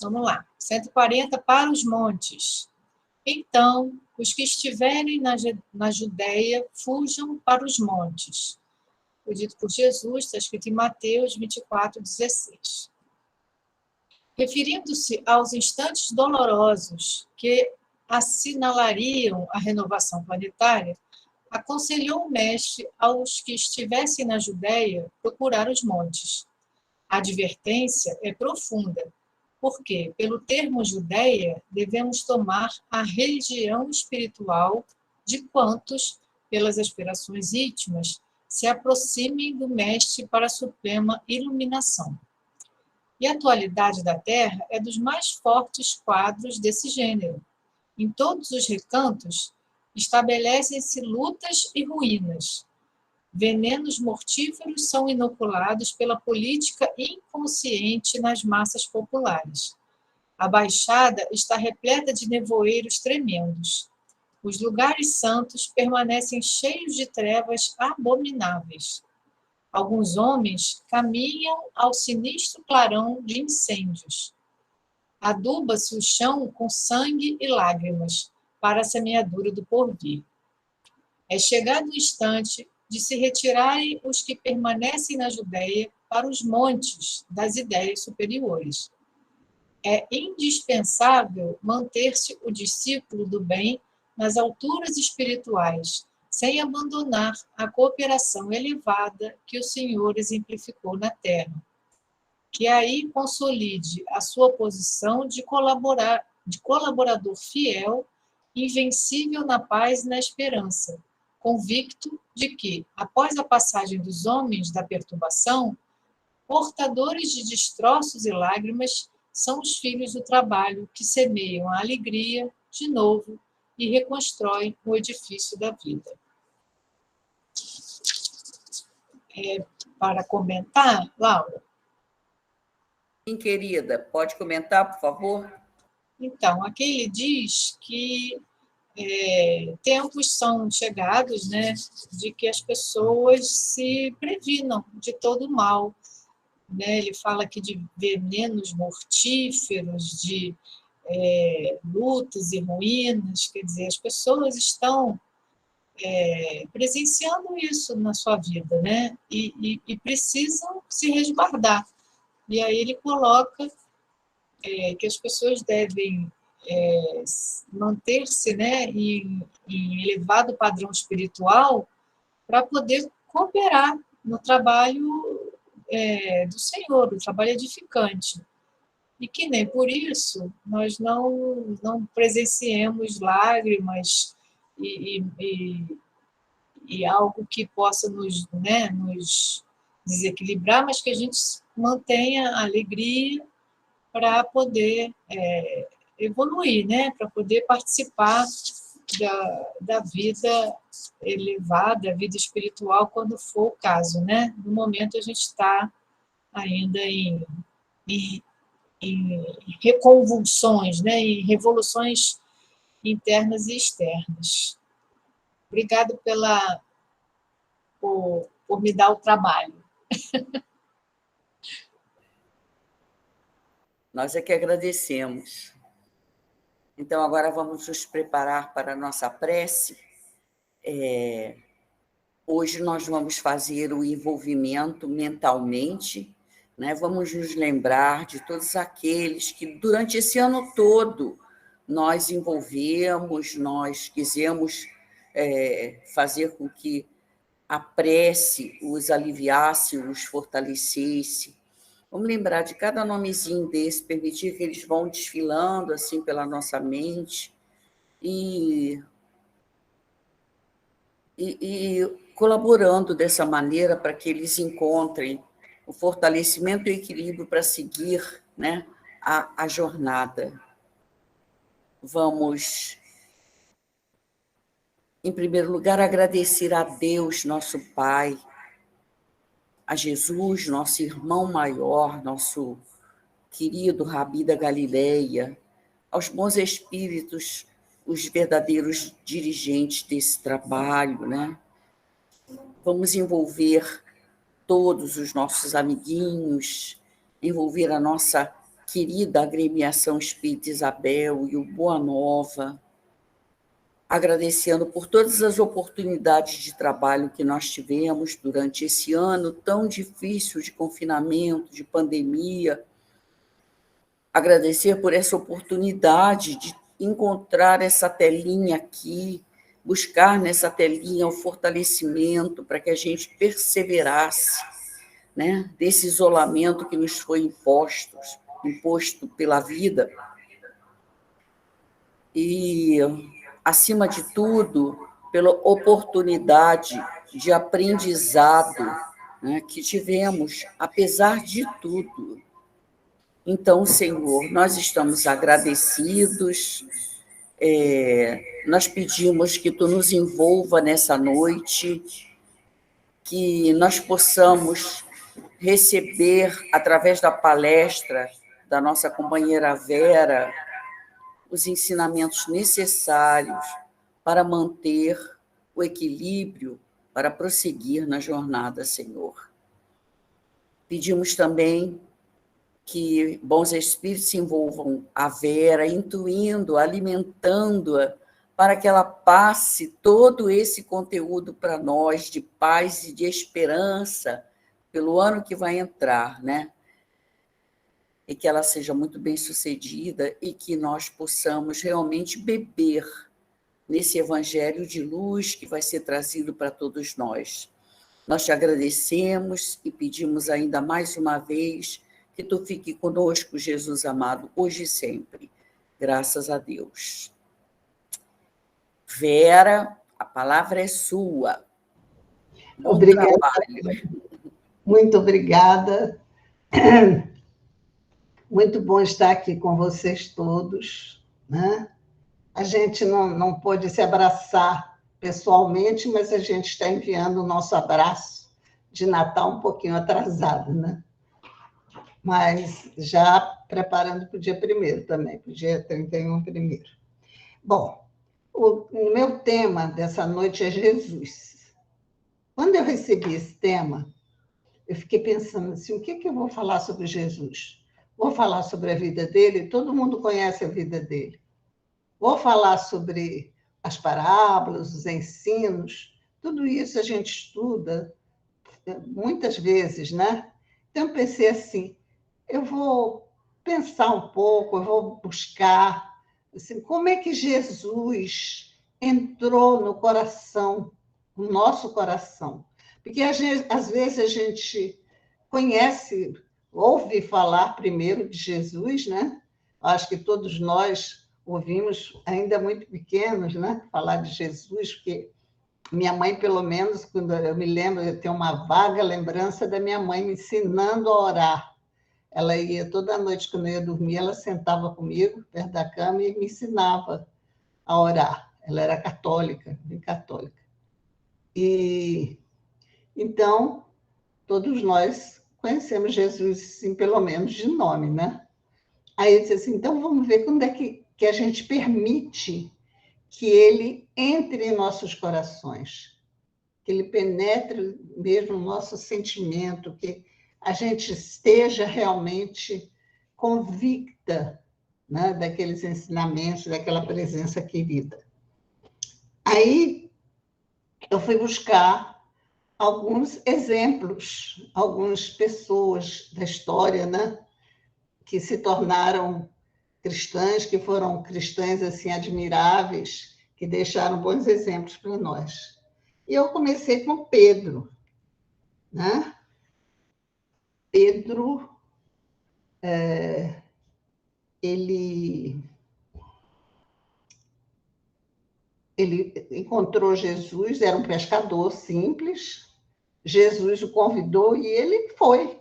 Vamos lá. 140 para os montes. Então, os que estiverem na Judéia, fujam para os montes. Foi dito por Jesus, está escrito em Mateus 24:16. Referindo-se aos instantes dolorosos que assinalariam a renovação planetária, aconselhou o mestre aos que estivessem na Judéia procurar os montes. A advertência é profunda, porque, pelo termo Judéia, devemos tomar a religião espiritual de quantos, pelas aspirações íntimas, se aproximem do mestre para a suprema iluminação. E a atualidade da Terra é dos mais fortes quadros desse gênero. Em todos os recantos, estabelecem-se lutas e ruínas. Venenos mortíferos são inoculados pela política inconsciente nas massas populares. A Baixada está repleta de nevoeiros tremendos. Os lugares santos permanecem cheios de trevas abomináveis. Alguns homens caminham ao sinistro clarão de incêndios. Aduba-se o chão com sangue e lágrimas para a semeadura do porvir. É chegado o instante de se retirarem os que permanecem na Judéia para os montes das ideias superiores. É indispensável manter-se o discípulo do bem nas alturas espirituais, sem abandonar a cooperação elevada que o Senhor exemplificou na terra. Que aí consolide a sua posição de colaborador fiel, invencível na paz e na esperança, convicto de que, após a passagem dos homens da perturbação, portadores de destroços e lágrimas são os filhos do trabalho que semeiam a alegria de novo e reconstroem o edifício da vida. Para comentar, Laura? Sim, querida, pode comentar, por favor? Então, aqui ele diz que tempos são chegados, né, de que as pessoas se previnam de todo o mal. Né? Ele fala aqui de venenos mortíferos, de lutas e ruínas, quer dizer, as pessoas estão presenciando isso na sua vida, né? E precisam se resguardar. E aí ele coloca que as pessoas devem manter-se, né, em elevado padrão espiritual para poder cooperar no trabalho do Senhor, o trabalho edificante. E que nem por isso nós não presenciemos lágrimas e algo que possa nos desequilibrar, mas que a gente mantenha a alegria para poder evoluir, né? Para poder participar da vida elevada, da vida espiritual, quando for o caso, né? No momento a gente está ainda em reconvulsões, né? Em revoluções internas e externas. Obrigado por me dar o trabalho. Nós é que agradecemos. Então, agora vamos nos preparar para a nossa prece. Hoje nós vamos fazer o envolvimento mentalmente, né? Vamos nos lembrar de todos aqueles que, durante esse ano todo, nós envolvemos, nós quisemos fazer com que a prece os aliviasse, os fortalecesse. Vamos lembrar de cada nomezinho desse, permitir que eles vão desfilando assim pela nossa mente e colaborando dessa maneira para que eles encontrem o fortalecimento e o equilíbrio para seguir, né, a jornada. Vamos, em primeiro lugar, agradecer a Deus, nosso Pai, a Jesus, nosso irmão maior, nosso querido Rabi da Galileia, aos bons espíritos, os verdadeiros dirigentes desse trabalho, né? Vamos envolver todos os nossos amiguinhos, envolver a nossa querida Agremiação Espírita Isabel e o Boa Nova, agradecendo por todas as oportunidades de trabalho que nós tivemos durante esse ano tão difícil de confinamento, de pandemia. Agradecer por essa oportunidade de encontrar essa telinha aqui, buscar nessa telinha o fortalecimento para que a gente perseverasse, né, desse isolamento que nos foi imposto pela vida. E, acima de tudo, pela oportunidade de aprendizado, né, que tivemos, apesar de tudo. Então, Senhor, nós estamos agradecidos, nós pedimos que Tu nos envolva nessa noite, que nós possamos receber, através da palestra da nossa companheira Vera, os ensinamentos necessários para manter o equilíbrio, para prosseguir na jornada, Senhor. Pedimos também que bons espíritos se envolvam a Vera, intuindo, alimentando-a, para que ela passe todo esse conteúdo para nós de paz e de esperança pelo ano que vai entrar, né? E que ela seja muito bem-sucedida e que nós possamos realmente beber nesse evangelho de luz que vai ser trazido para todos nós. Nós te agradecemos e pedimos ainda mais uma vez que Tu fique conosco, Jesus amado, hoje e sempre. Graças a Deus. Vera, a palavra é sua. Bom Obrigada. trabalho. Muito obrigada. Muito bom estar aqui com vocês todos, né? A gente não pôde se abraçar pessoalmente, mas a gente está enviando o nosso abraço de Natal um pouquinho atrasado, né? Mas já preparando para o dia 1º também, para o dia 31 primeiro. Bom, o meu tema dessa noite é Jesus. Quando eu recebi esse tema, eu fiquei pensando assim, o que eu vou falar sobre Jesus? Vou falar sobre a vida dele, todo mundo conhece a vida dele. Vou falar sobre as parábolas, os ensinos, tudo isso a gente estuda muitas vezes, né? Então, eu pensei assim, eu vou pensar um pouco, eu vou buscar assim, como é que Jesus entrou no coração, no nosso coração. Porque às vezes a gente conhece, ouve falar primeiro de Jesus, né? Acho que todos nós ouvimos, ainda muito pequenos, né? Falar de Jesus, porque minha mãe, pelo menos, quando eu me lembro, eu tenho uma vaga lembrança da minha mãe me ensinando a orar. Ela ia toda noite, quando eu ia dormir, ela sentava comigo, perto da cama, e me ensinava a orar. Ela era católica, bem católica. E então, todos nós conhecemos Jesus, sim, pelo menos de nome, né? Aí eu disse assim, então vamos ver quando é que a gente permite que ele entre em nossos corações, que ele penetre mesmo no nosso sentimento, que a gente esteja realmente convicta, né, daqueles ensinamentos, daquela presença querida. Aí eu fui buscar alguns exemplos, algumas pessoas da história, né, que se tornaram cristãs, que foram cristãs assim admiráveis, que deixaram bons exemplos para nós. E eu comecei com Pedro, né? Pedro, ele encontrou Jesus, era um pescador simples, Jesus o convidou e ele foi.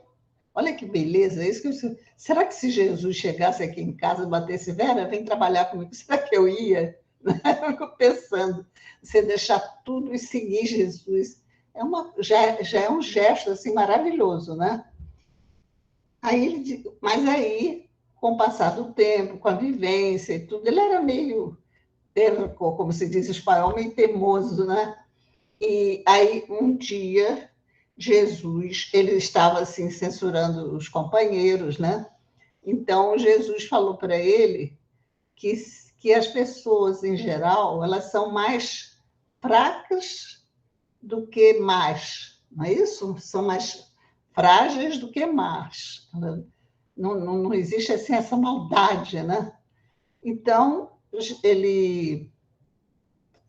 Olha que beleza, é isso que eu... Será que se Jesus chegasse aqui em casa e batesse, Vera, vem trabalhar comigo, será que eu ia? Eu fico pensando, você deixar tudo e seguir Jesus, já é um gesto assim, maravilhoso, né? Mas aí, com o passar do tempo, com a vivência e tudo, ele era meio terco, como se diz em espanhol, meio teimoso, né? E aí, um dia, Jesus, ele estava assim censurando os companheiros, né? Então, Jesus falou para ele que as pessoas, em geral, elas são mais fracas do que más, não é isso? São mais frágeis do que más. Não existe assim, essa maldade, né? Então, ele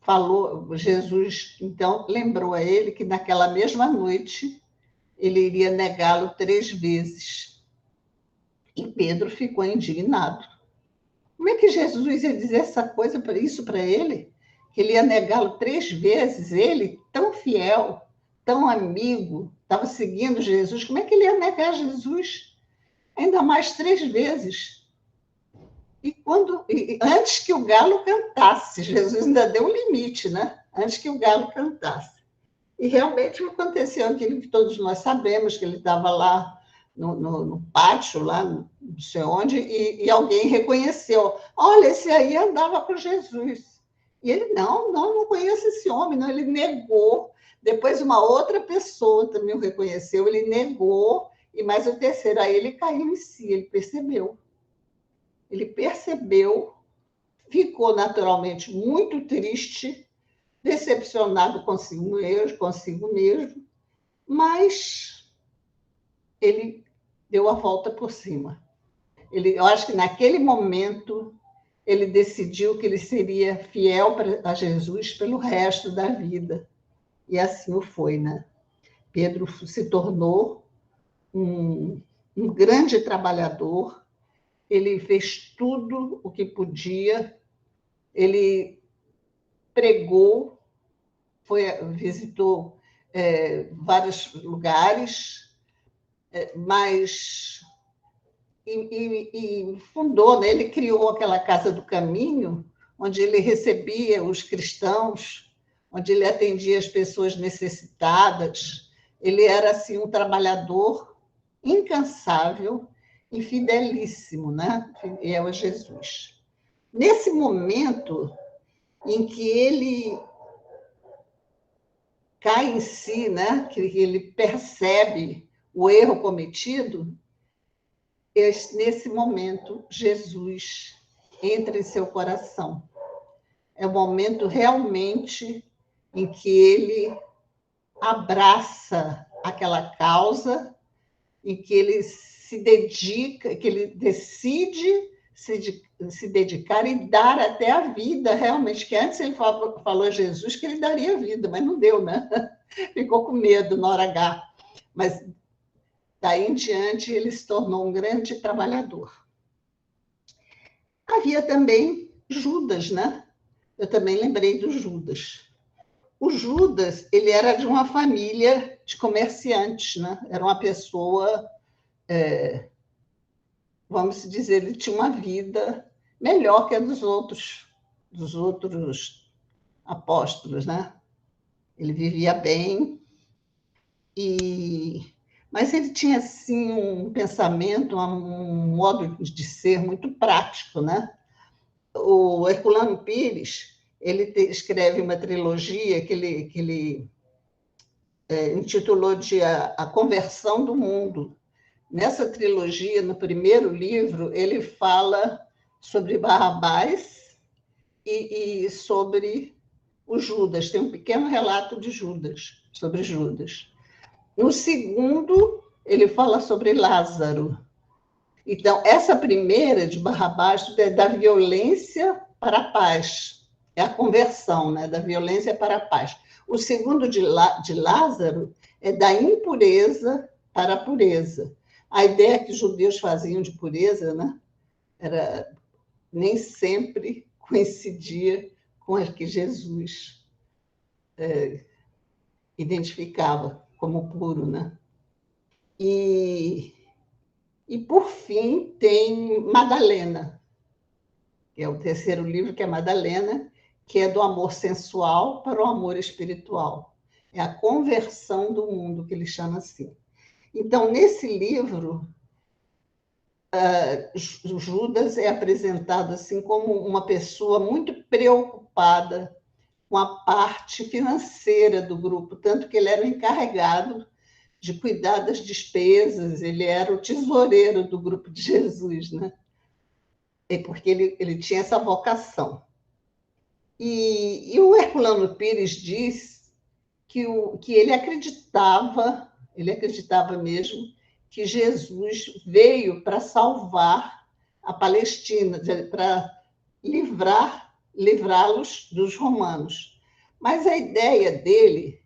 falou, Jesus, então, lembrou a ele que naquela mesma noite ele iria negá-lo 3 vezes. E Pedro ficou indignado. Como é que Jesus ia dizer isso para ele? Que ele ia negá-lo 3 vezes, ele, tão fiel, tão amigo, estava seguindo Jesus, como é que ele ia negar Jesus? Ainda mais 3 vezes. Antes que o galo cantasse, Jesus ainda deu um limite, né? Antes que o galo cantasse. E realmente aconteceu aquilo que todos nós sabemos, que ele estava lá no pátio, lá não sei onde, e alguém reconheceu. Olha, esse aí andava com Jesus. E ele, não conheço esse homem, não. Ele negou. Depois uma outra pessoa também o reconheceu, ele negou, e mais o terceiro, aí ele caiu em si, ele percebeu. Ele percebeu, ficou naturalmente muito triste, decepcionado consigo mesmo, mas ele deu a volta por cima. Eu acho que naquele momento ele decidiu que ele seria fiel a Jesus pelo resto da vida. E assim o foi, né? Pedro se tornou um grande trabalhador, ele fez tudo o que podia, ele pregou, visitou vários lugares, mas fundou, né? Ele criou aquela Casa do Caminho, onde ele recebia os cristãos, onde ele atendia as pessoas necessitadas. Ele era assim um trabalhador incansável e fidelíssimo, né? Fiel a Jesus. Nesse momento em que ele cai em si, né? Que ele percebe o erro cometido, nesse momento Jesus entra em seu coração. É o momento realmente em que ele abraça aquela causa, em que ele se dedica, que ele decide se dedicar e dar até a vida, realmente, que antes ele falou a Jesus que ele daria a vida, mas não deu, né? Ficou com medo na hora H. Mas daí em diante ele se tornou um grande trabalhador. Havia também Judas, né? Eu também lembrei do Judas. O Judas, ele era de uma família de comerciantes, né? Era uma pessoa, vamos dizer, ele tinha uma vida melhor que a dos outros apóstolos, né? Ele vivia bem, mas ele tinha assim um pensamento, um modo de ser muito prático, né? O Herculano Pires, ele escreve uma trilogia que ele intitulou de A Conversão do Mundo. Nessa trilogia, no primeiro livro, ele fala sobre Barrabás e sobre o Judas. Tem um pequeno relato de Judas, sobre Judas. No segundo, ele fala sobre Lázaro. Então, essa primeira, de Barrabás, é da violência para a paz. É a conversão, né? Da violência para a paz. O segundo, de Lázaro, é da impureza para a pureza. A ideia que os judeus faziam de pureza, né? Nem sempre coincidia com a que Jesus identificava como puro, né? E por fim, tem Madalena, que é o terceiro livro, que é Madalena, que é do amor sensual para o amor espiritual. É a conversão do mundo, que ele chama assim. Então, nesse livro, Judas é apresentado assim como uma pessoa muito preocupada com a parte financeira do grupo, tanto que ele era o encarregado de cuidar das despesas, ele era o tesoureiro do grupo de Jesus, né? Porque ele tinha essa vocação. E o Herculano Pires diz que ele acreditava mesmo que Jesus veio para salvar a Palestina, para livrá-los dos romanos. Mas a ideia dele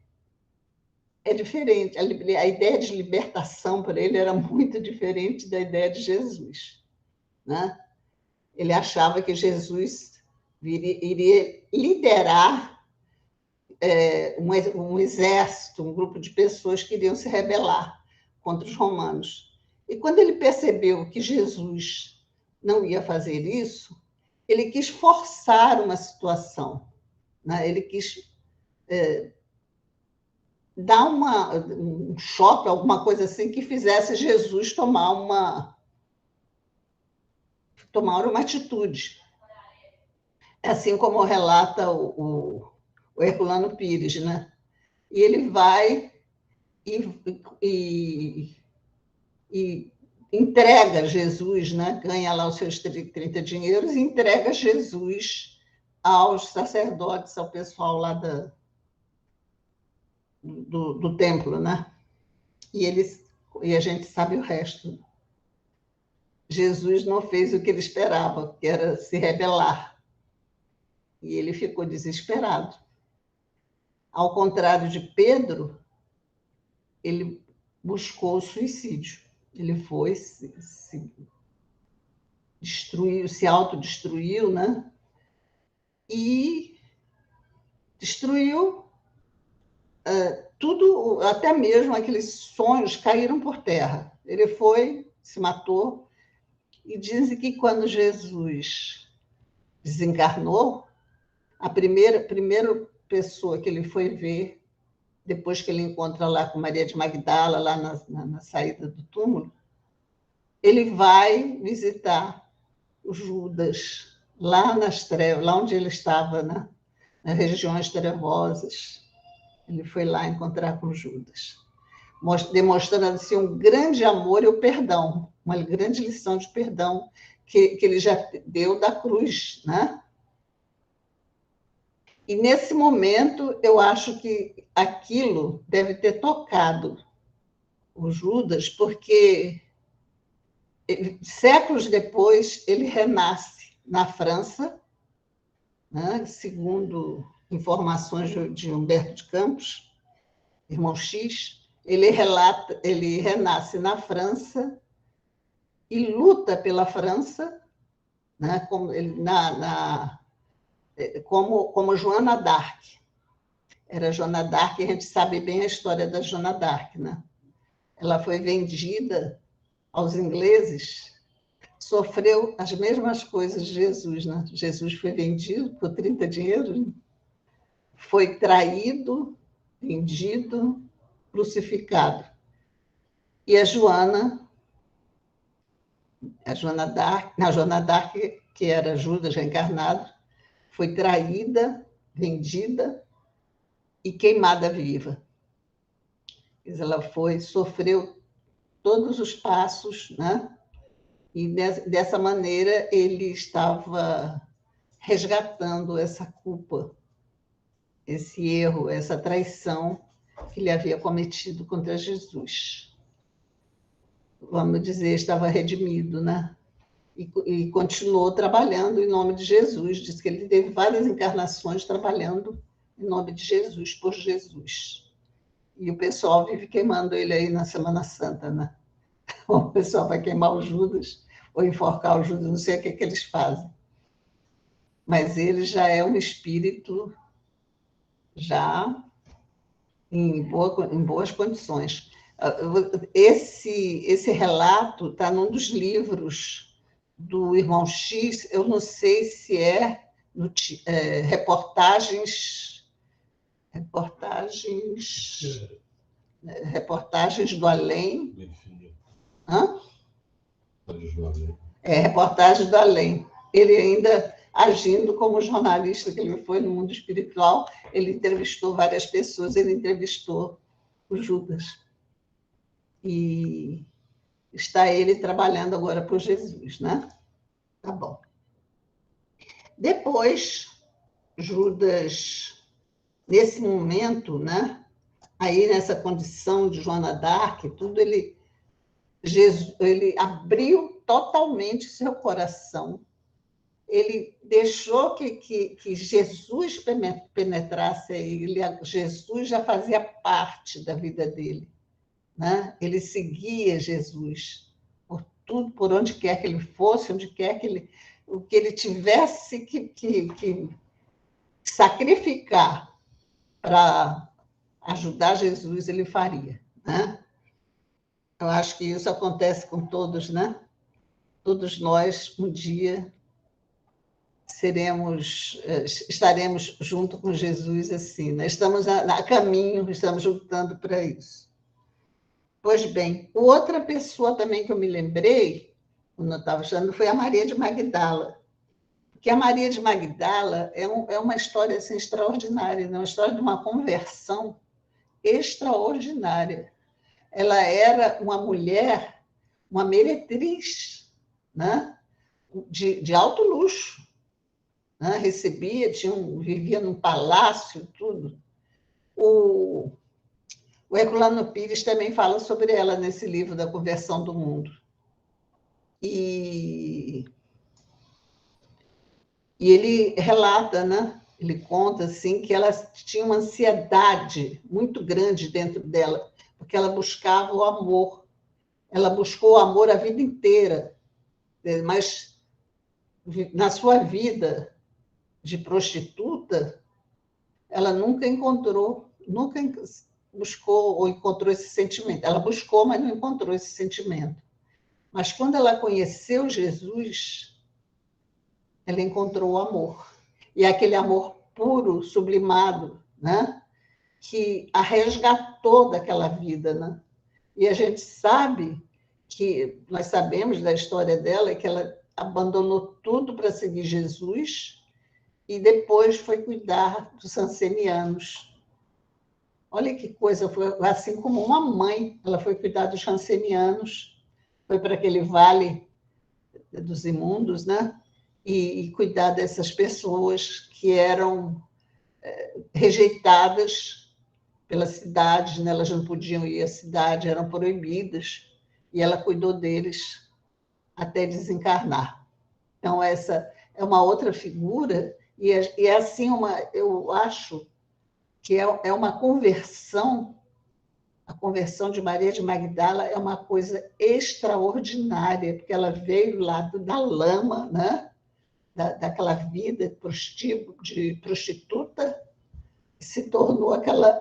é diferente. A ideia de libertação para ele era muito diferente da ideia de Jesus, né? Ele achava que Jesus iria liderar um exército, um grupo de pessoas que iriam se rebelar contra os romanos. E quando ele percebeu que Jesus não ia fazer isso, ele quis forçar uma situação, né? Ele quis dar um choque, alguma coisa assim, que fizesse Jesus tomar uma atitude. Assim como relata o Herculano Pires, né? E ele vai e entrega Jesus, né? Ganha lá os seus 30 dinheiros e entrega Jesus aos sacerdotes, ao pessoal lá do templo, né? E a gente sabe o resto. Jesus não fez o que ele esperava, que era se rebelar. E ele ficou desesperado. Ao contrário de Pedro, ele buscou o suicídio. Ele foi, se destruiu, se autodestruiu, né? E destruiu tudo, até mesmo aqueles sonhos caíram por terra. Ele foi, se matou, e dizem que quando Jesus desencarnou, a primeira pessoa que ele foi ver, depois que ele encontra lá com Maria de Magdala, lá na saída do túmulo, ele vai visitar o Judas, lá nas trevas, lá onde ele estava, né? Nas regiões trevosas. Ele foi lá encontrar com Judas, demonstrando assim, um grande amor e o perdão, uma grande lição de perdão que ele já deu da cruz, né? E nesse momento, eu acho que aquilo deve ter tocado o Judas, porque séculos depois ele renasce na França, né? Segundo informações de Humberto de Campos, irmão X, ele renasce na França e luta pela França, né? Como Joana d'Arc. Era Joana d'Arc, e a gente sabe bem a história da Joana d'Arc, né? Ela foi vendida aos ingleses, sofreu as mesmas coisas de Jesus, né? Jesus foi vendido por 30 dinheiros, foi traído, vendido, crucificado. E a Joana d'Arc, que era Judas reencarnado, foi traída, vendida e queimada viva. Ela sofreu todos os passos, né? E dessa maneira ele estava resgatando essa culpa, esse erro, essa traição que ele havia cometido contra Jesus. Vamos dizer, estava redimido, né? E continuou trabalhando em nome de Jesus. Diz que ele teve várias encarnações trabalhando em nome de Jesus, por Jesus. E o pessoal vive queimando ele aí na Semana Santa, né? O pessoal vai queimar o Judas, ou enforcar o Judas, não sei o que eles fazem. Mas ele já é um espírito já em boas condições. Esse relato está num dos livros do irmão X, eu não sei se reportagens do além. Hã? Reportagens do além. Ele ainda agindo como jornalista que ele foi no mundo espiritual, ele entrevistou várias pessoas, ele entrevistou o Judas. e está ele trabalhando agora por Jesus, né? Tá bom. Depois, Judas, nesse momento, né? Aí nessa condição de Joana d'Arc, tudo, ele abriu totalmente seu coração. Ele deixou que Jesus penetrasse ele. Jesus já fazia parte da vida dele, né? Ele seguia Jesus por tudo, por onde quer que ele fosse, onde quer que o que ele tivesse que sacrificar para ajudar Jesus, ele faria, né? Eu acho que isso acontece com todos, né? Todos nós, um dia, estaremos junto com Jesus assim, né? Estamos a caminho, estamos lutando para isso. Pois bem, outra pessoa também que eu me lembrei, quando eu estava achando, foi a Maria de Magdala. Porque a Maria de Magdala é uma história assim, extraordinária, né? Uma história de uma conversão extraordinária. Ela era uma mulher, uma meretriz, né? de alto luxo, né? Vivia num palácio, tudo. O Herculano Pires também fala sobre ela nesse livro da Conversão do Mundo. E ele relata, né? Ele conta assim, que ela tinha uma ansiedade muito grande dentro dela, porque ela buscava o amor. Ela buscou o amor a vida inteira, mas na sua vida de prostituta, ela nunca buscou ou encontrou esse sentimento. Ela buscou, mas não encontrou esse sentimento. Mas quando ela conheceu Jesus, ela encontrou o amor. E aquele amor puro, sublimado, né? Que a resgatou daquela vida, né? E a gente sabe nós sabemos da história dela, que ela abandonou tudo para seguir Jesus e depois foi cuidar dos Jansenianos. Olha que coisa, foi assim como uma mãe, ela foi cuidar dos Jansenianos, foi para aquele vale dos imundos, né? E cuidar dessas pessoas que eram rejeitadas pela cidade, né? Elas não podiam ir à cidade, eram proibidas, e ela cuidou deles até desencarnar. Então, essa é uma outra figura, e é assim, eu acho que é uma conversão, a conversão de Maria de Magdala é uma coisa extraordinária, porque ela veio lá da lama, né? daquela vida de prostituta, e se tornou aquela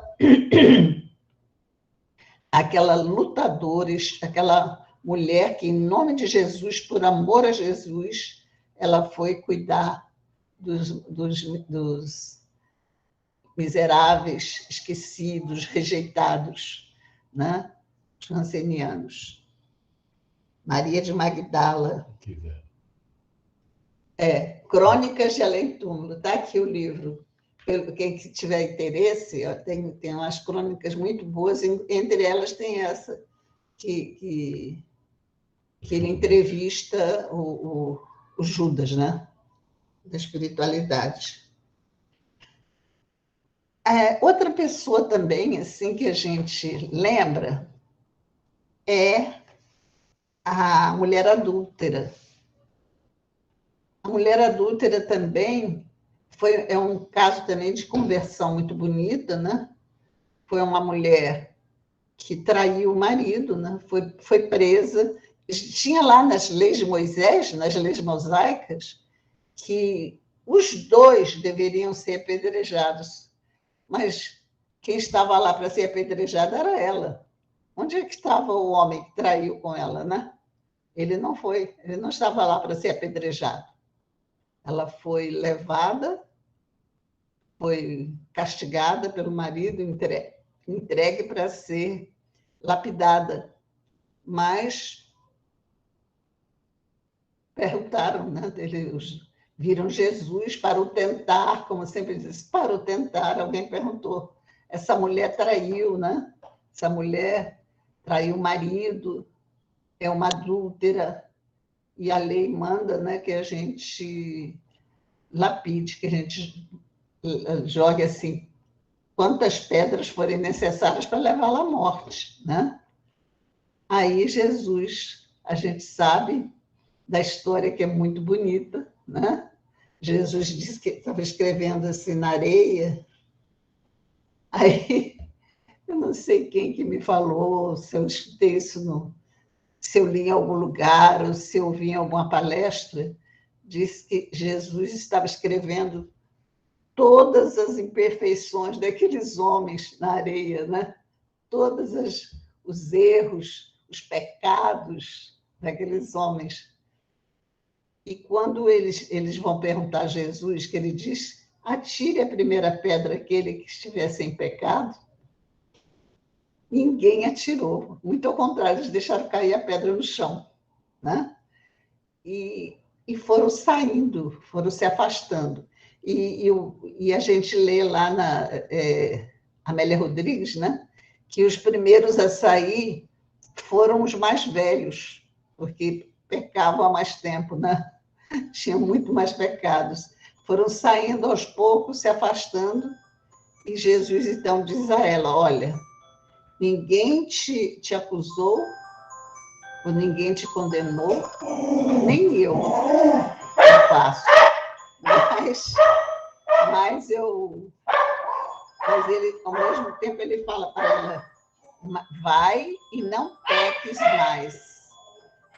lutadora, aquela mulher que, em nome de Jesus, por amor a Jesus, ela foi cuidar dos miseráveis, esquecidos, rejeitados, né? Os jansenianos. Maria de Magdala. Crônicas de Além Túmulo. Está aqui o livro. Quem tiver interesse, tem umas crônicas muito boas, entre elas tem essa, que ele entrevista o Judas, né? Da espiritualidade. Outra pessoa também, assim, que a gente lembra é a mulher adúltera. A mulher adúltera também é um caso também de conversão muito bonita, né? Foi uma mulher que traiu o marido, né? Foi presa. Tinha lá nas leis de Moisés, nas leis mosaicas, que os dois deveriam ser apedrejados. Mas quem estava lá para ser apedrejada era ela. Onde é que estava o homem que traiu com ela, né? Ele não estava lá para ser apedrejado. Ela foi levada, foi castigada pelo marido, entregue para ser lapidada. Mas perguntaram, né? Eles viram Jesus para o tentar, como sempre diz, para o tentar. Alguém perguntou, essa mulher traiu, né? Essa mulher traiu o marido, é uma adúltera, e a lei manda, né, que a gente lapide, que a gente jogue assim, quantas pedras forem necessárias para levá-la à morte, né? Aí Jesus, a gente sabe da história que é muito bonita, né? Jesus disse que estava escrevendo assim na areia, aí eu não sei quem que me falou, se eu escutei isso, se eu li em algum lugar, ou se eu vi em alguma palestra, disse que Jesus estava escrevendo todas as imperfeições daqueles homens na areia, né? Todos os erros, os pecados daqueles homens. E quando eles vão perguntar a Jesus, que ele diz, atire a primeira pedra aquele que estiver sem pecado, ninguém atirou. Muito ao contrário, eles deixaram cair a pedra no chão, né? E foram saindo, foram se afastando. E a gente lê lá na Amélia Rodrigues, né, que os primeiros a sair foram os mais velhos, porque pecavam há mais tempo, né? Tinham muito mais pecados. Foram saindo aos poucos, se afastando, e Jesus então diz a ela, olha, ninguém te acusou, ou ninguém te condenou, nem eu faço. Mas ele, ao mesmo tempo, ele fala para ela, vai e não peques mais.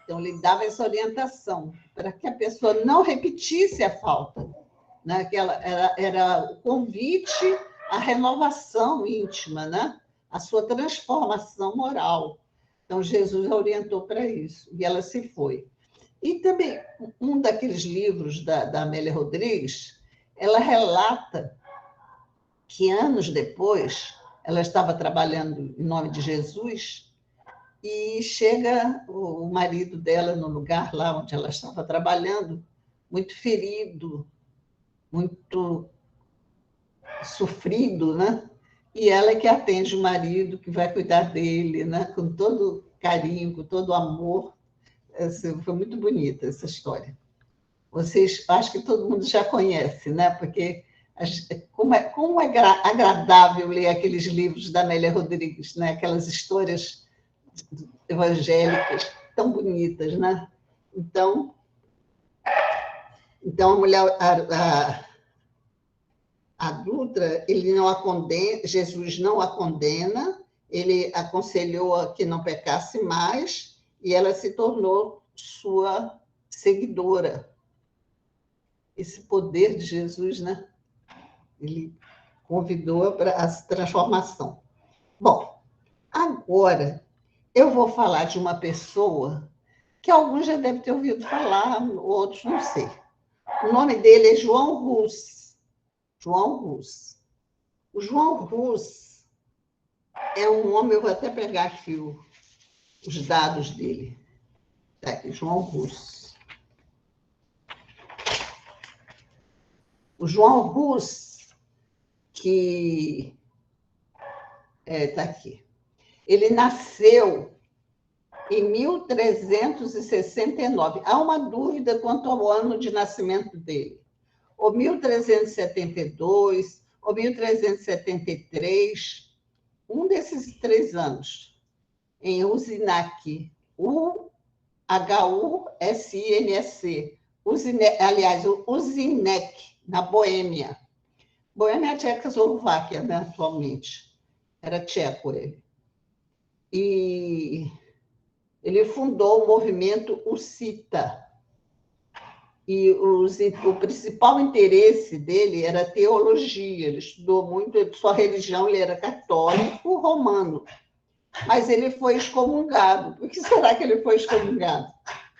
Então, ele dava essa orientação para que a pessoa não repetisse a falta, né? Que era o convite à renovação íntima, né? A sua transformação moral. Então, Jesus a orientou para isso, e ela se foi. E também, um daqueles livros da Amélia Rodrigues, ela relata que anos depois, ela estava trabalhando em nome de Jesus, e chega o marido dela no lugar lá onde ela estava trabalhando, muito ferido, muito sofrido, né? E ela é que atende o marido, que vai cuidar dele, né? Com todo carinho, com todo amor. Assim, foi muito bonita essa história. Vocês, acho que todo mundo já conhece, né? Porque como é agradável ler aqueles livros da Amélia Rodrigues, né? Aquelas histórias evangélicas tão bonitas, né? Então a mulher, a Dutra, ele não a condena, Jesus não a condena, ele aconselhou a que não pecasse mais e ela se tornou sua seguidora. Esse poder de Jesus, né? Ele convidou para a transformação. Bom, agora eu vou falar de uma pessoa que alguns já devem ter ouvido falar, outros não sei. O nome dele é João Rus. João Rus. O João Rus é um homem, eu vou até pegar aqui os dados dele. Tá aqui, João Rus. O João Rus, que está aqui. Ele nasceu em 1369. Há uma dúvida quanto ao ano de nascimento dele. Ou 1372, ou 1373, um desses 3 anos, em Usinec, U-H-U-S-I-N-E-C, aliás, o Usinec, na Boêmia. Boêmia é a Tchecoslováquia, né, atualmente. Era tcheco ele. E ele fundou o movimento Hussita. E o principal interesse dele era a teologia. Ele estudou muito, sua religião, ele era católico romano. Mas ele foi excomungado. Por que será que ele foi excomungado?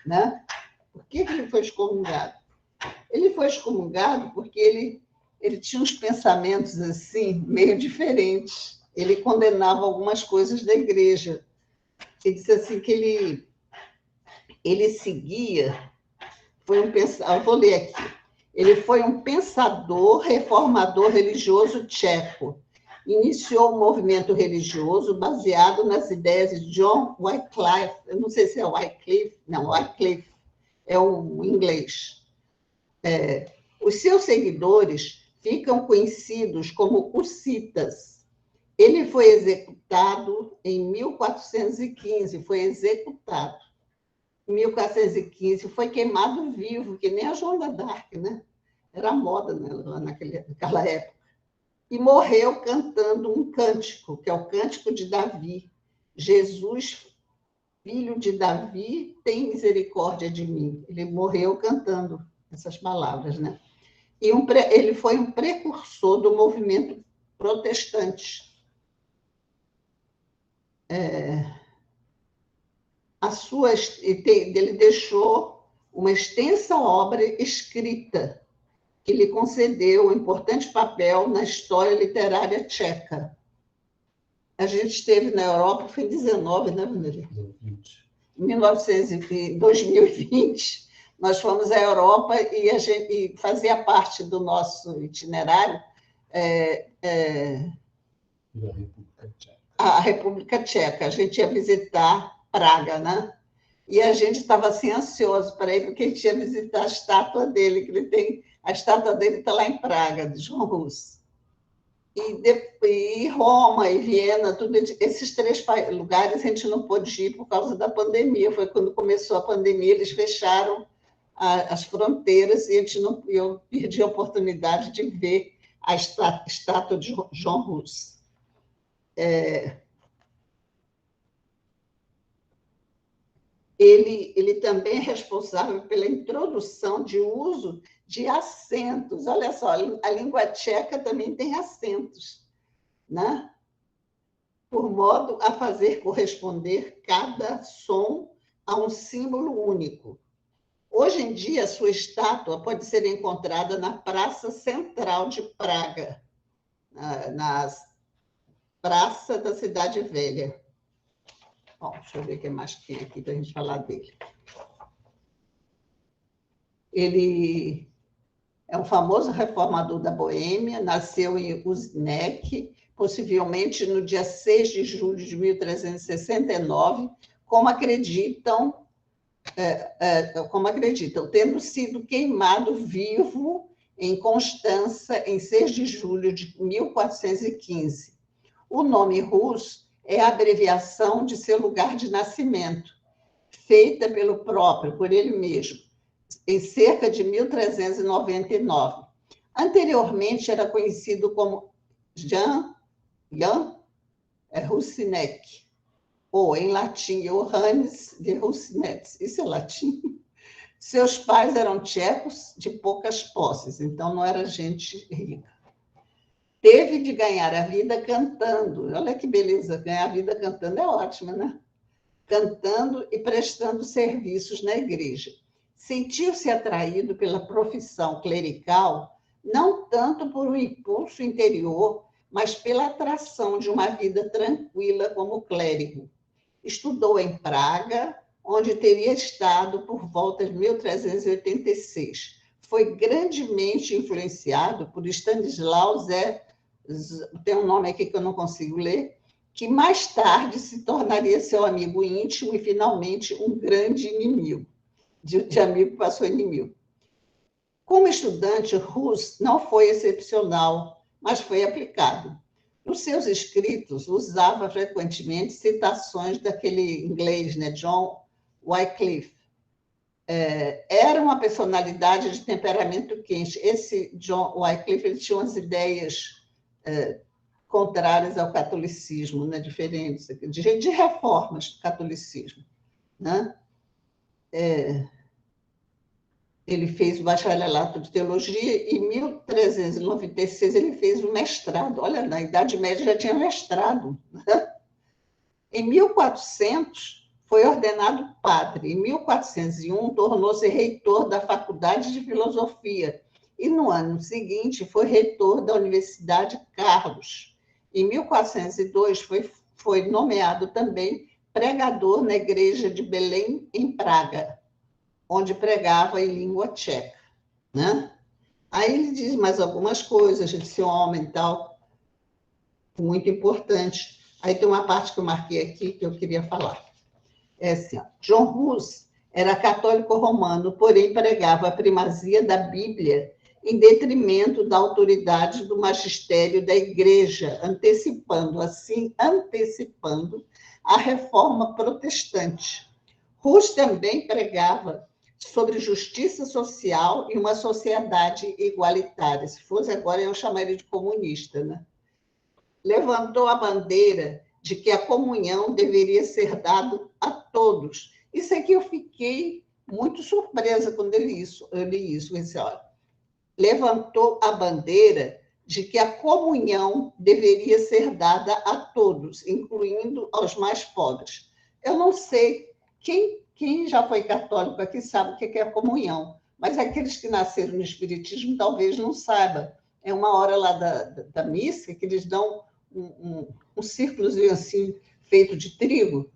Né? Por que ele foi excomungado? Ele foi excomungado porque ele tinha uns pensamentos assim, meio diferentes. Ele condenava algumas coisas da igreja. Ele disse assim que ele seguia, eu vou ler aqui. Ele foi um pensador reformador religioso tcheco iniciou um movimento religioso baseado nas ideias de John Wycliffe. Eu não sei se é Wycliffe, não, Wycliffe é o inglês. Os seus seguidores ficam conhecidos como hussitas. Ele foi executado em 1415, foi executado. Em 1415, foi queimado vivo, que nem a Joana d'Arc, né? Era moda, né, lá naquela época. E morreu cantando um cântico, que é o Cântico de Davi. Jesus, filho de Davi, tem misericórdia de mim. Ele morreu cantando essas palavras, né? E ele foi um precursor do movimento protestante. Ele deixou uma extensa obra escrita que lhe concedeu um importante papel na história literária tcheca. A gente esteve na Europa, foi em 19, né, Vanderlei? 20. Em 2020, nós fomos à Europa e fazia parte do nosso itinerário a República Tcheca. A gente ia visitar Praga, né? E a gente estava assim ansioso para ir, porque a gente ia visitar a estátua dele, que ele tem. A estátua dele está lá em Praga, de João Hus. E Roma e Viena, tudo, esses 3 lugares a gente não pôde ir por causa da pandemia. Foi quando começou a pandemia, eles fecharam as fronteiras e eu perdi a oportunidade de ver a estátua de João Hus. Ele também é responsável pela introdução de uso de acentos. Olha só, a língua tcheca também tem acentos, né? Por modo a fazer corresponder cada som a um símbolo único. Hoje em dia, sua estátua pode ser encontrada na Praça Central de Praga, na Praça da Cidade Velha. Bom, deixa eu ver o que mais tem aqui para a gente falar dele. Ele é um famoso reformador da Boêmia, nasceu em Uznek, possivelmente no dia 6 de julho de 1369, como acreditam, tendo sido queimado vivo em Constança em 6 de julho de 1415. O nome Hus é a abreviação de seu lugar de nascimento, feita por ele mesmo, em cerca de 1399. Anteriormente era conhecido como Jan Husinek, ou em latim, Johannes de Husinec. Isso é latim? Seus pais eram tchecos de poucas posses, então não era gente rica. Teve de ganhar a vida cantando. Olha que beleza, ganhar a vida cantando é ótimo, né? Cantando e prestando serviços na igreja. Sentiu-se atraído pela profissão clerical, não tanto por um impulso interior, mas pela atração de uma vida tranquila como clérigo. Estudou em Praga, onde teria estado por volta de 1386. Foi grandemente influenciado por Stanislau tem um nome aqui que eu não consigo ler, que mais tarde se tornaria seu amigo íntimo e, finalmente, um grande inimigo. De amigo passou inimigo. Como estudante, Hus não foi excepcional, mas foi aplicado. Nos seus escritos, usava frequentemente citações daquele inglês, né, John Wycliffe. Era uma personalidade de temperamento quente. Esse John Wycliffe ele tinha umas ideias contrárias ao catolicismo, né, diferentes, de reformas do catolicismo, né? Ele fez o bacharelato de teologia e em 1396 ele fez o mestrado. Olha, na Idade Média já tinha mestrado, né? Em 1400 foi ordenado padre. Em 1401 tornou-se reitor da Faculdade de Filosofia e no ano seguinte foi reitor da Universidade Carlos. Em 1402 foi nomeado também pregador na igreja de Belém, em Praga, onde pregava em língua tcheca, né? Aí ele diz mais algumas coisas, esse homem e tal. muito importante. Aí tem uma parte que eu marquei aqui que eu queria falar. É assim, ó, John Hus era católico romano, porém pregava a primazia da Bíblia em detrimento da autoridade do magistério da Igreja, antecipando a reforma protestante. Hus também pregava sobre justiça social e uma sociedade igualitária. Se fosse agora, eu chamaria de comunista, né? Levantou a bandeira de que a comunhão deveria ser dada a todos. Isso aqui eu fiquei muito surpresa quando eu li isso. Disse, olha, levantou a bandeira de que a comunhão deveria ser dada a todos, incluindo aos mais pobres. Eu não sei, quem já foi católico aqui sabe o que é a comunhão, mas aqueles que nasceram no Espiritismo talvez não saibam. É uma hora lá da missa que eles dão um círculozinho assim, feito de trigo,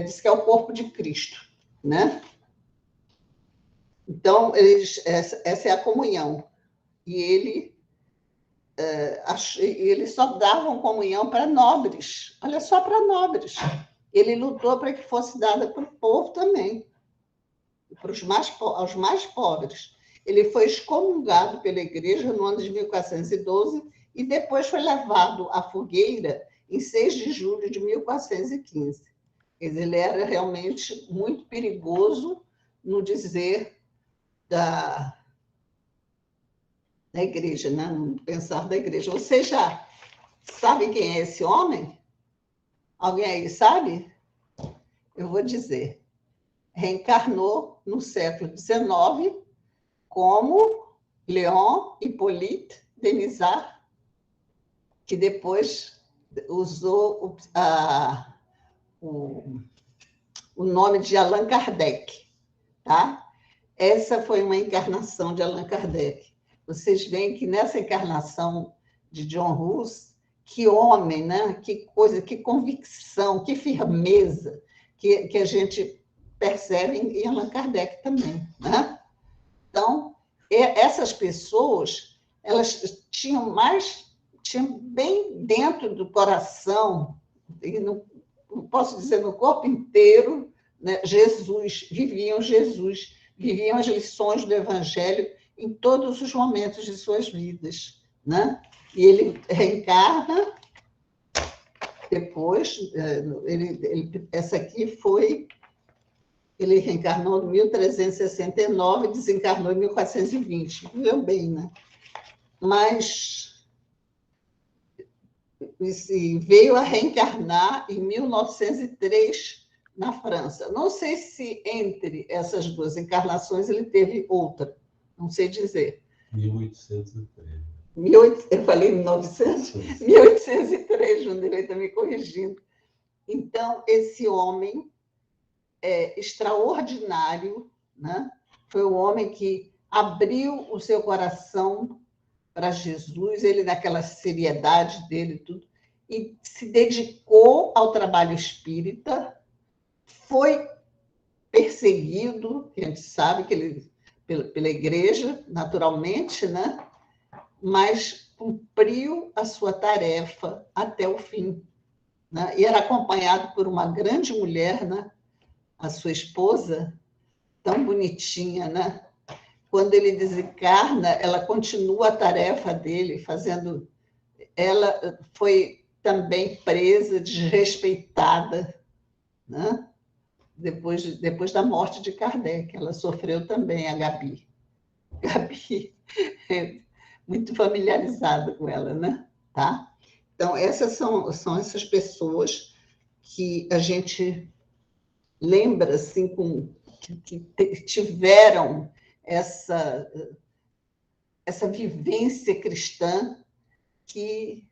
diz que é o corpo de Cristo, né? Então, essa é a comunhão. E eles só davam comunhão para nobres, olha só, para nobres. Ele lutou para que fosse dada para o povo também, aos mais pobres. Ele foi excomungado pela igreja no ano de 1412 e depois foi levado à fogueira em 6 de julho de 1415. Ele era realmente muito perigoso no dizer da igreja, né? No pensar da igreja. Você já sabe quem é esse homem? Alguém aí sabe? Eu vou dizer. Reencarnou no século XIX como Léon Hippolyte Denisard, que depois usou o nome de Allan Kardec, tá? Essa foi uma encarnação de Allan Kardec. Vocês veem que nessa encarnação de John Hus, que homem, né? Que coisa, que convicção, que firmeza que a gente percebe em Allan Kardec também, né? Então, essas pessoas, elas tinham bem dentro do coração, e não posso dizer no corpo inteiro, né? viviam as lições do Evangelho em todos os momentos de suas vidas, né? E ele reencarna depois, essa aqui foi, ele reencarnou em 1369 e desencarnou em 1420, viveu bem, né? Mas veio a reencarnar em 1903 na França. Não sei se entre essas duas encarnações ele teve outra, não sei dizer. 1803. Eu falei 1900? 1803, Wanderlei está me corrigindo. Então, esse homem extraordinário, né? Foi o homem que abriu o seu coração para Jesus, ele naquela seriedade dele tudo, e se dedicou ao trabalho espírita, foi perseguido, a gente sabe que ele pela igreja, naturalmente, né? Mas cumpriu a sua tarefa até o fim, né? E era acompanhado por uma grande mulher, né? A sua esposa, tão bonitinha, né? Quando ele desencarna, ela continua a tarefa dele, fazendo... Ela foi também presa, desrespeitada, né? Depois da morte de Kardec. Ela sofreu também, a Gabi. Gabi é muito familiarizada com ela, né? Tá? Então, essas são essas pessoas que a gente lembra, assim, que tiveram essa vivência cristã que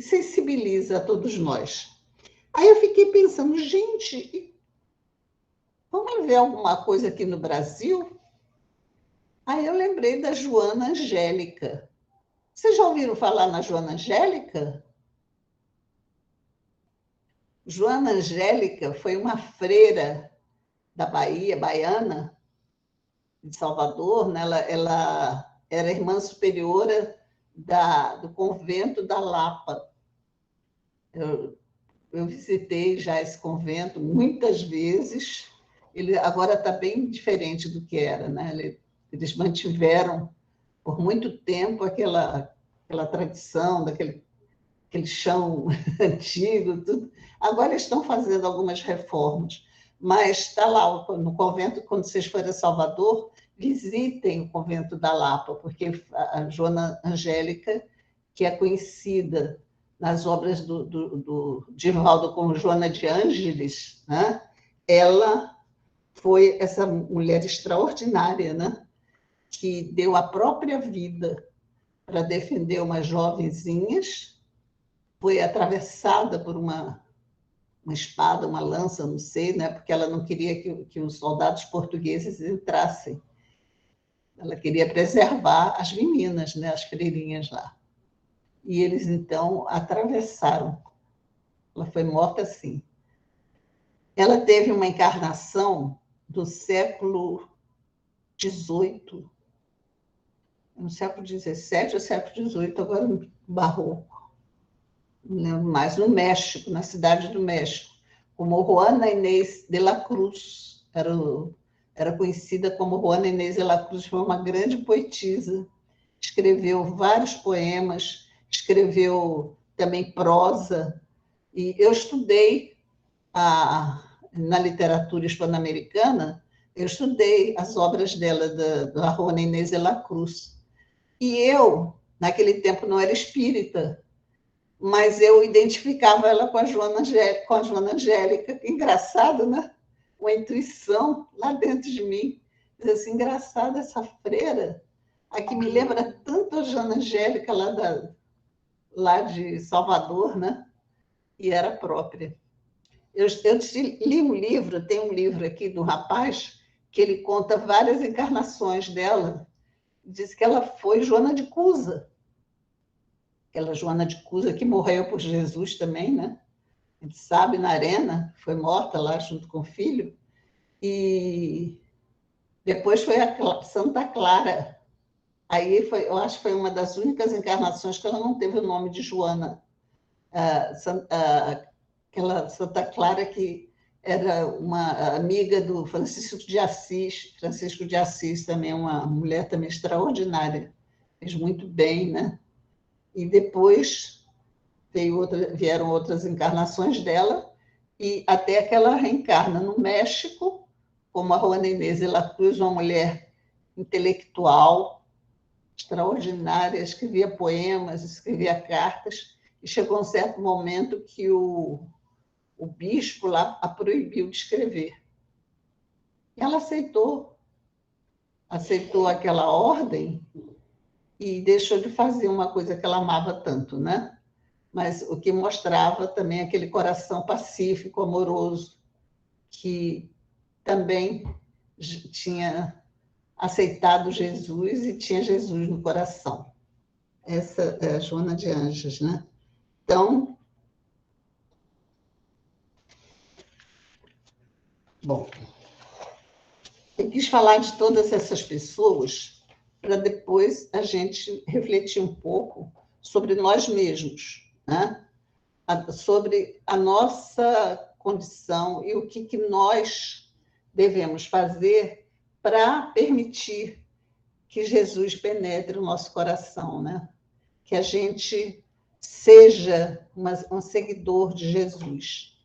sensibiliza a todos nós. Aí eu fiquei pensando, gente, vamos ver alguma coisa aqui no Brasil? Aí eu lembrei da Joana Angélica. Vocês já ouviram falar na Joana Angélica? Joana Angélica foi uma freira da Bahia, baiana, de Salvador, né? Ela era irmã superiora do convento da Lapa. Eu visitei já esse convento muitas vezes. Ele agora está bem diferente do que era, né? Eles mantiveram por muito tempo aquela tradição, aquele chão antigo, tudo. Agora eles estão fazendo algumas reformas, mas está lá no convento. Quando vocês forem a Salvador, visitem o convento da Lapa, porque a Joana Angélica, que é conhecida nas obras do Divaldo como Joana de Ângeles, né? Ela foi essa mulher extraordinária, né? Que deu a própria vida para defender umas jovenzinhas, foi atravessada por uma espada, uma lança, não sei, né? Porque ela não queria que os soldados portugueses entrassem. Ela queria preservar as meninas, né? As freirinhas lá. E eles, então, atravessaram. Ela foi morta assim. Ela teve uma encarnação do século XVIII, no século XVII ou século XVIII, agora no Barroco, não lembro mais, no México, na cidade do México, como Juana Inés de la Cruz. Era conhecida como Juana Inés de la Cruz, foi uma grande poetisa, escreveu vários poemas, escreveu também prosa, e eu estudei na literatura hispano-americana, eu estudei as obras dela, da Juana Inés de la Cruz. E eu, naquele tempo, não era espírita, mas eu identificava ela com a Joana Angélica. Engraçado, né? Uma intuição lá dentro de mim. Diz assim, engraçada essa freira, aqui me lembra tanto a Joana Angélica lá de Salvador, né? E era própria. Eu li um livro, tem um livro aqui do rapaz, que ele conta várias encarnações dela. Diz que ela foi Joana de Cusa. Aquela Joana de Cusa que morreu por Jesus também, né? A gente sabe, na arena, foi morta lá junto com o filho. E depois foi a Santa Clara. Aí eu acho que foi uma das únicas encarnações que ela não teve o nome de Joana. Aquela Santa Clara que era uma amiga do Francisco de Assis. Francisco de Assis também é uma mulher também extraordinária, fez muito bem, né? E depois vieram outras encarnações dela, e até que ela reencarna no México, como a Juana Inés de la Cruz, uma mulher intelectual, extraordinária, escrevia poemas, escrevia cartas, e chegou um certo momento que o bispo lá a proibiu de escrever. E ela aceitou aquela ordem e deixou de fazer uma coisa que ela amava tanto, né? Mas o que mostrava também aquele coração pacífico, amoroso, que também tinha aceitado Jesus e tinha Jesus no coração. Essa é a Joana de Anjos, né? Então, bom, eu quis falar de todas essas pessoas para depois a gente refletir um pouco sobre nós mesmos, né? Sobre a nossa condição e o que nós devemos fazer para permitir que Jesus penetre o nosso coração, né? Que a gente seja um seguidor de Jesus.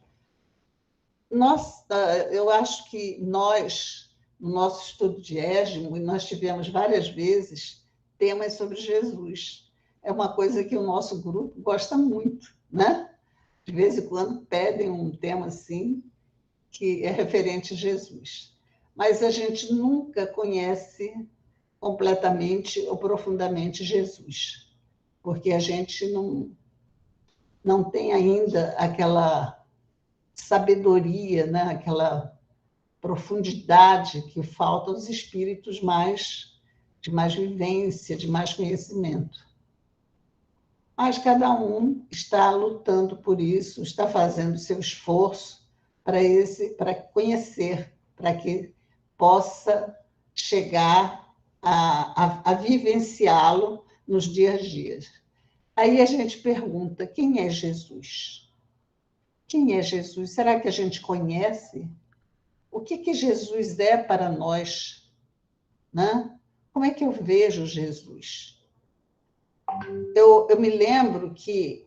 Eu acho que nós, no nosso estudo de Ésimo, e nós tivemos várias vezes temas sobre Jesus. É uma coisa que o nosso grupo gosta muito, né? De vez em quando pedem um tema assim, que é referente a Jesus. Mas a gente nunca conhece completamente ou profundamente Jesus, porque a gente não tem ainda aquela sabedoria, né? Aquela profundidade que falta aos espíritos de mais vivência, de mais conhecimento. Mas cada um está lutando por isso, está fazendo seu esforço para conhecer, para que possa chegar a vivenciá-lo nos dias a dias. Aí a gente pergunta, quem é Jesus? Quem é Jesus? Será que a gente conhece? O que Jesus é para nós? Né? Como é que eu vejo Jesus? Eu me lembro que,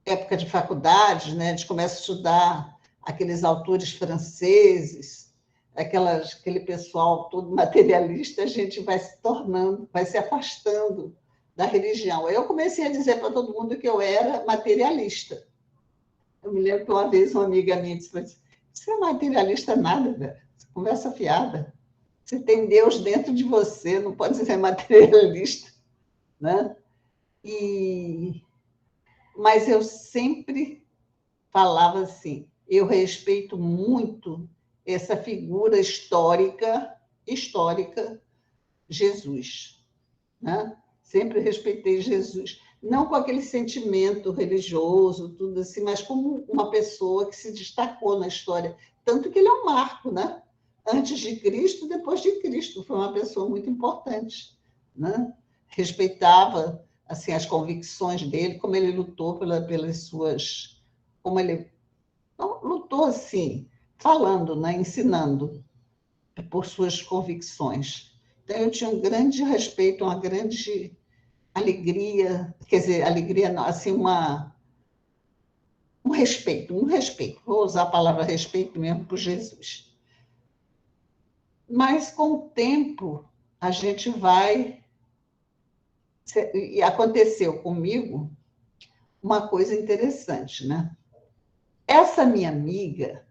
época de faculdade, né, a gente começa a estudar aqueles autores franceses, aquele pessoal todo materialista, a gente vai se tornando, vai se afastando da religião. Aí eu comecei a dizer para todo mundo que eu era materialista. Eu me lembro que uma vez uma amiga minha disse, você não é materialista nada, velho. Você conversa fiada. Você tem Deus dentro de você, não pode ser materialista. Né? Mas eu sempre falava assim, eu respeito muito essa figura histórica, Jesus. Né? Sempre respeitei Jesus. Não com aquele sentimento religioso, tudo assim, mas como uma pessoa que se destacou na história. Tanto que ele é um marco, né? Antes de Cristo, depois de Cristo. Foi uma pessoa muito importante. Né? Respeitava assim, as convicções dele, como ele lutou pelas suas... Como ele não, lutou assim, falando, né? Ensinando por suas convicções. Então, eu tinha um grande respeito, uma grande alegria, quer dizer, alegria não, assim, um respeito, vou usar a palavra respeito mesmo por Jesus. Mas, com o tempo, a gente vai... E aconteceu comigo uma coisa interessante, né? Essa minha amiga,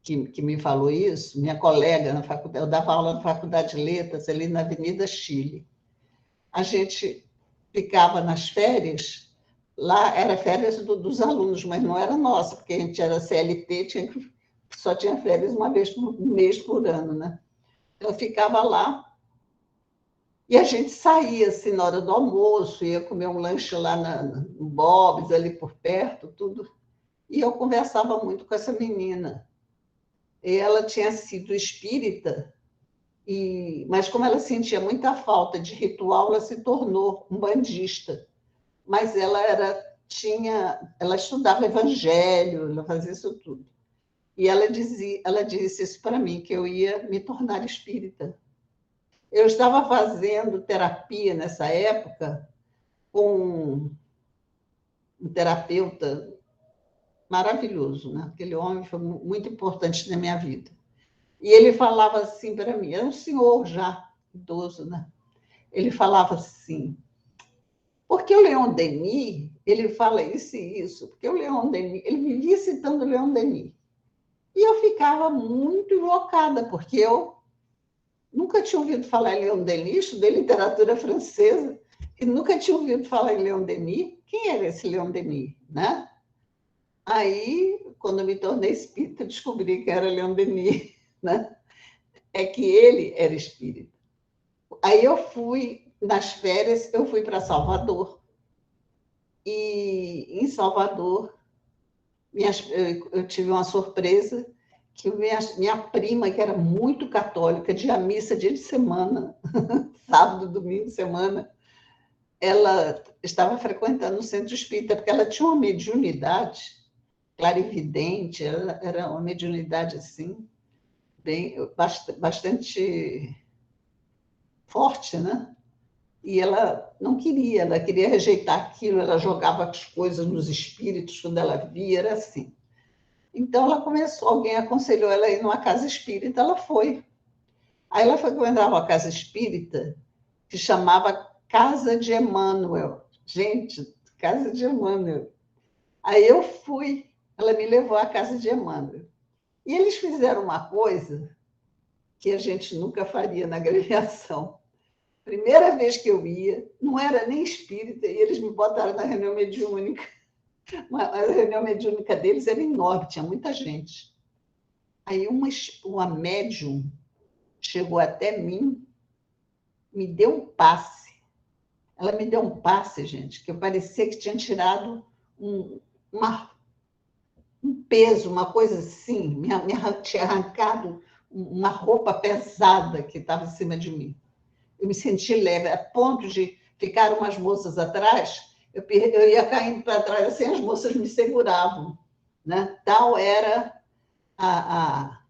que me falou isso, minha colega na faculdade, eu dava aula na Faculdade de Letras, ali na Avenida Chile. A gente ficava nas férias, lá era férias dos alunos, mas não era nossa, porque a gente era CLT, só tinha férias uma vez por mês por ano, né? Eu ficava lá e a gente saía assim na hora do almoço, ia comer um lanche lá no Bob's, ali por perto, tudo. E eu conversava muito com essa menina. E ela tinha sido espírita, mas como ela sentia muita falta de ritual, ela se tornou umbandista. Mas ela estudava evangelho, ela fazia isso tudo. E ela disse isso para mim, que eu ia me tornar espírita. Eu estava fazendo terapia nessa época com um terapeuta maravilhoso, né? Aquele homem foi muito importante na minha vida. E ele falava assim para mim, era um senhor já, idoso, né? Ele falava assim, porque o Leon Denis, ele fala isso e isso, porque o Leon Denis, ele vivia citando o Leon Denis. E eu ficava muito invocada, porque eu nunca tinha ouvido falar em Leon Denis, estudei literatura francesa, e nunca tinha ouvido falar em Leon Denis. Quem era esse Leon Denis, né? Aí, quando eu me tornei espírita, descobri que era Leon Denis, né? É que ele era espírita. Aí eu fui, nas férias, eu fui para Salvador. E em Salvador, eu tive uma surpresa, que minha prima, que era muito católica, de ir à missa dia de semana, sábado, domingo, semana, ela estava frequentando o centro espírita, porque ela tinha uma mediunidade clarividente, era uma mediunidade assim, bastante forte, né? E ela não queria, ela queria rejeitar aquilo, ela jogava as coisas nos espíritos quando ela via, era assim. Então ela começou, alguém aconselhou ela a ir numa casa espírita, ela foi. Aí ela frequentava uma casa espírita que chamava Casa de Emmanuel. Gente, Casa de Emmanuel. Aí eu fui, ela me levou à Casa de Emmanuel. E eles fizeram uma coisa que a gente nunca faria na agremiação. Primeira vez que eu ia, não era nem espírita, e eles me botaram na reunião mediúnica. A reunião mediúnica deles era enorme, tinha muita gente. Aí uma médium chegou até mim, me deu um passe. Ela me deu um passe, gente, que eu parecia que tinha tirado um peso, uma coisa assim, tinha arrancado uma roupa pesada que estava em cima de mim. Eu me senti leve, a ponto de ficaram umas moças atrás, eu ia caindo para trás, assim, as moças me seguravam, né? Tal era a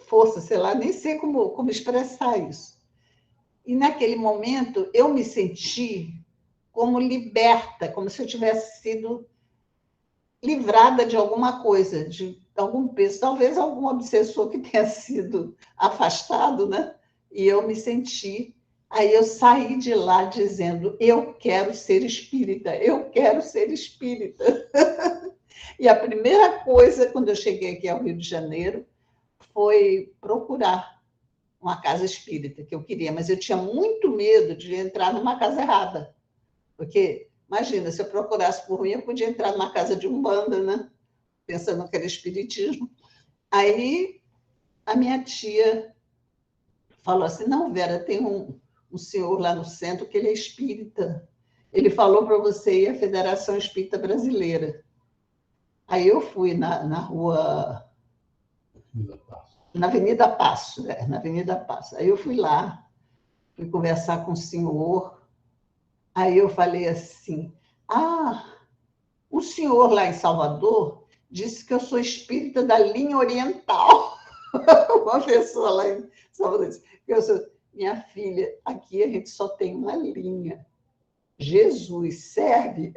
força, sei lá, nem sei como expressar isso. E naquele momento eu me senti como liberta, como se eu tivesse sido livrada de alguma coisa, de algum peso, talvez algum obsessor que tenha sido afastado, né? E eu me senti. Aí eu saí de lá dizendo: eu quero ser espírita, eu quero ser espírita. E a primeira coisa, quando eu cheguei aqui ao Rio de Janeiro, foi procurar uma casa espírita que eu queria, mas eu tinha muito medo de entrar numa casa errada, porque, imagina, se eu procurasse por mim, eu podia entrar numa casa de umbanda, né? Pensando que era espiritismo. Aí a minha tia falou assim: não, Vera, tem um senhor lá no centro que ele é espírita. Ele falou para você ir à Federação Espírita Brasileira. Aí eu fui na rua... Na Avenida Passo, na Avenida Passo. Aí eu fui lá, fui conversar com o senhor. Aí eu falei assim: o senhor lá em Salvador disse que eu sou espírita da linha oriental. Uma pessoa lá em Salvador disse que eu sou... Minha filha, aqui a gente só tem uma linha. Jesus serve.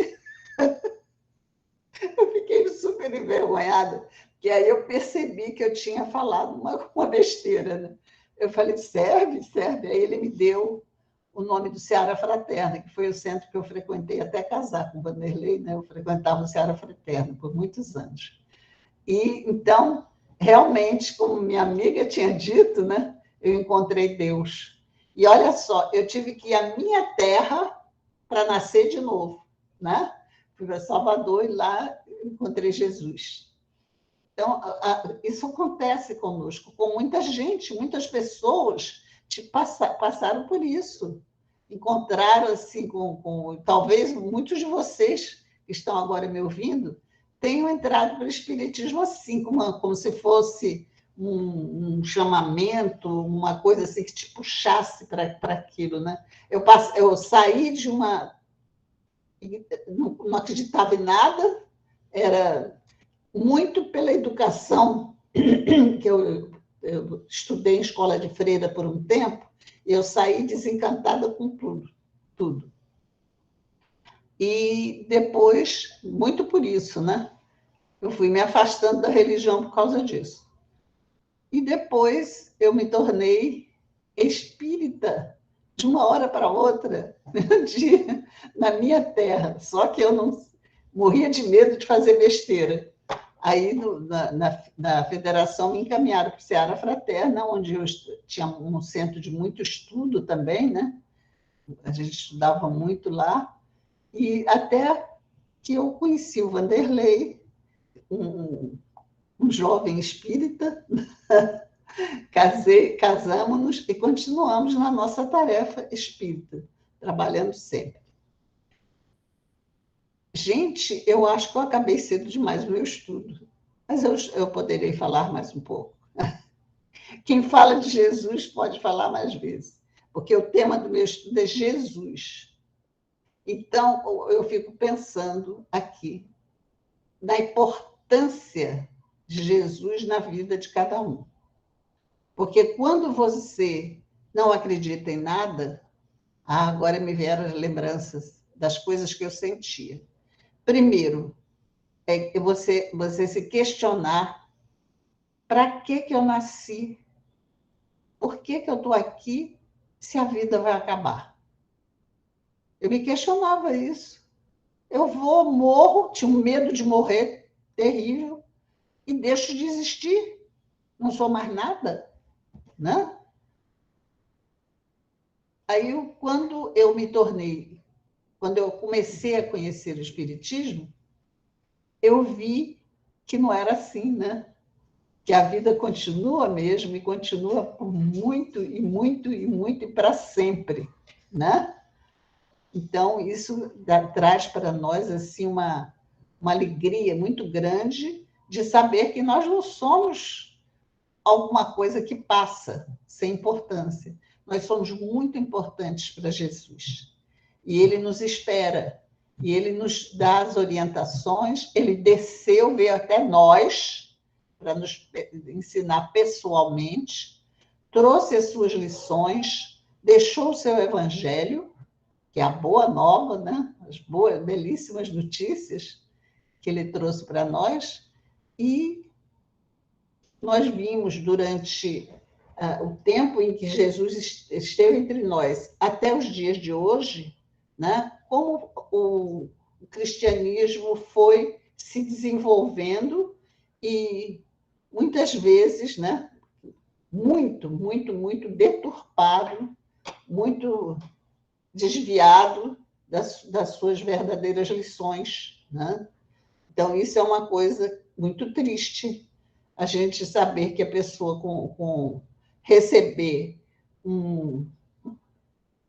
Eu fiquei super envergonhada, porque aí eu percebi que eu tinha falado uma besteira. Né? Eu falei: serve, serve. Aí ele me deu o nome do Seara Fraterna, que foi o centro que eu frequentei até casar com o Vanderlei, né? Eu frequentava o Seara Fraterna por muitos anos. E, então, realmente, como minha amiga tinha dito, né? Eu encontrei Deus. E olha só, eu tive que ir à minha terra para nascer de novo, né? Fui para Salvador e lá encontrei Jesus. Então, isso acontece conosco, com muita gente, muitas pessoas passaram por isso. Encontraram, assim, talvez muitos de vocês que estão agora me ouvindo tenham entrado para o Espiritismo assim, como se fosse um chamamento, uma coisa assim que te puxasse para aquilo. Né? Eu saí de uma... Não acreditava em nada, era muito pela educação, que eu estudei em escola de freira por um tempo, e eu saí desencantada com tudo. E depois, muito por isso, né? Eu fui me afastando da religião por causa disso. E depois eu me tornei espírita de uma hora para outra, na minha terra. Só que eu não morria de medo de fazer besteira. Aí, na federação, me encaminharam para o Seara Fraterna, onde eu tinha um centro de muito estudo também, né? A gente estudava muito lá, e até que eu conheci o Vanderlei, um jovem espírita, casamos-nos e continuamos na nossa tarefa espírita, trabalhando sempre. Gente, eu acho que eu acabei cedo demais no meu estudo, mas eu poderei falar mais um pouco. Quem fala de Jesus pode falar mais vezes, porque o tema do meu estudo é Jesus. Então, eu fico pensando aqui na importância de Jesus na vida de cada um. Porque quando você não acredita em nada, agora me vieram as lembranças das coisas que eu sentia. Primeiro, é você se questionar: para que eu nasci? Por que eu estou aqui se a vida vai acabar? Eu me questionava isso. Eu morro, tinha um medo de morrer terrível, e deixo de existir. Não sou mais nada, né? Aí, quando eu comecei a conhecer o Espiritismo, eu vi que não era assim, né? Que a vida continua mesmo, e continua por muito, e muito, e muito, e para sempre, né? Então, isso traz para nós assim, uma alegria muito grande de saber que nós não somos alguma coisa que passa, sem importância. nós somos muito importantes para Jesus. E ele nos espera, e ele nos dá as orientações, ele desceu, veio até nós, para nos ensinar pessoalmente, trouxe as suas lições, deixou o seu evangelho, que é a boa nova, né? As boas, belíssimas notícias que ele trouxe para nós, e nós vimos durante o tempo em que Jesus esteve entre nós, até os dias de hoje, né? Como o cristianismo foi se desenvolvendo e muitas vezes, né? Muito deturpado, muito desviado das suas verdadeiras lições, né? Então, isso é uma coisa muito triste, a gente saber que a pessoa receber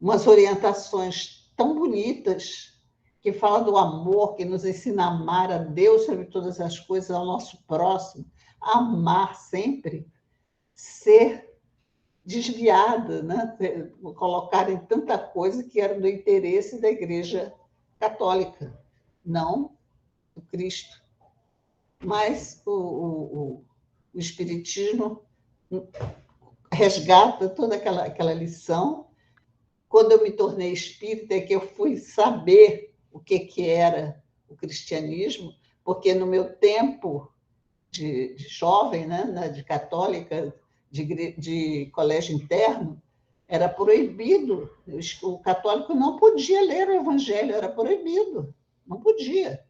umas orientações tão bonitas, que fala do amor, que nos ensina a amar a Deus sobre todas as coisas, ao nosso próximo, a amar sempre, ser desviada, né? Colocarem tanta coisa que era do interesse da Igreja Católica, não do Cristo. Mas o Espiritismo resgata toda aquela lição. Quando eu me tornei espírita, é que eu fui saber o que era o cristianismo, porque no meu tempo de jovem, né, de católica, de colégio interno, era proibido. O católico não podia ler o evangelho, era proibido, não podia.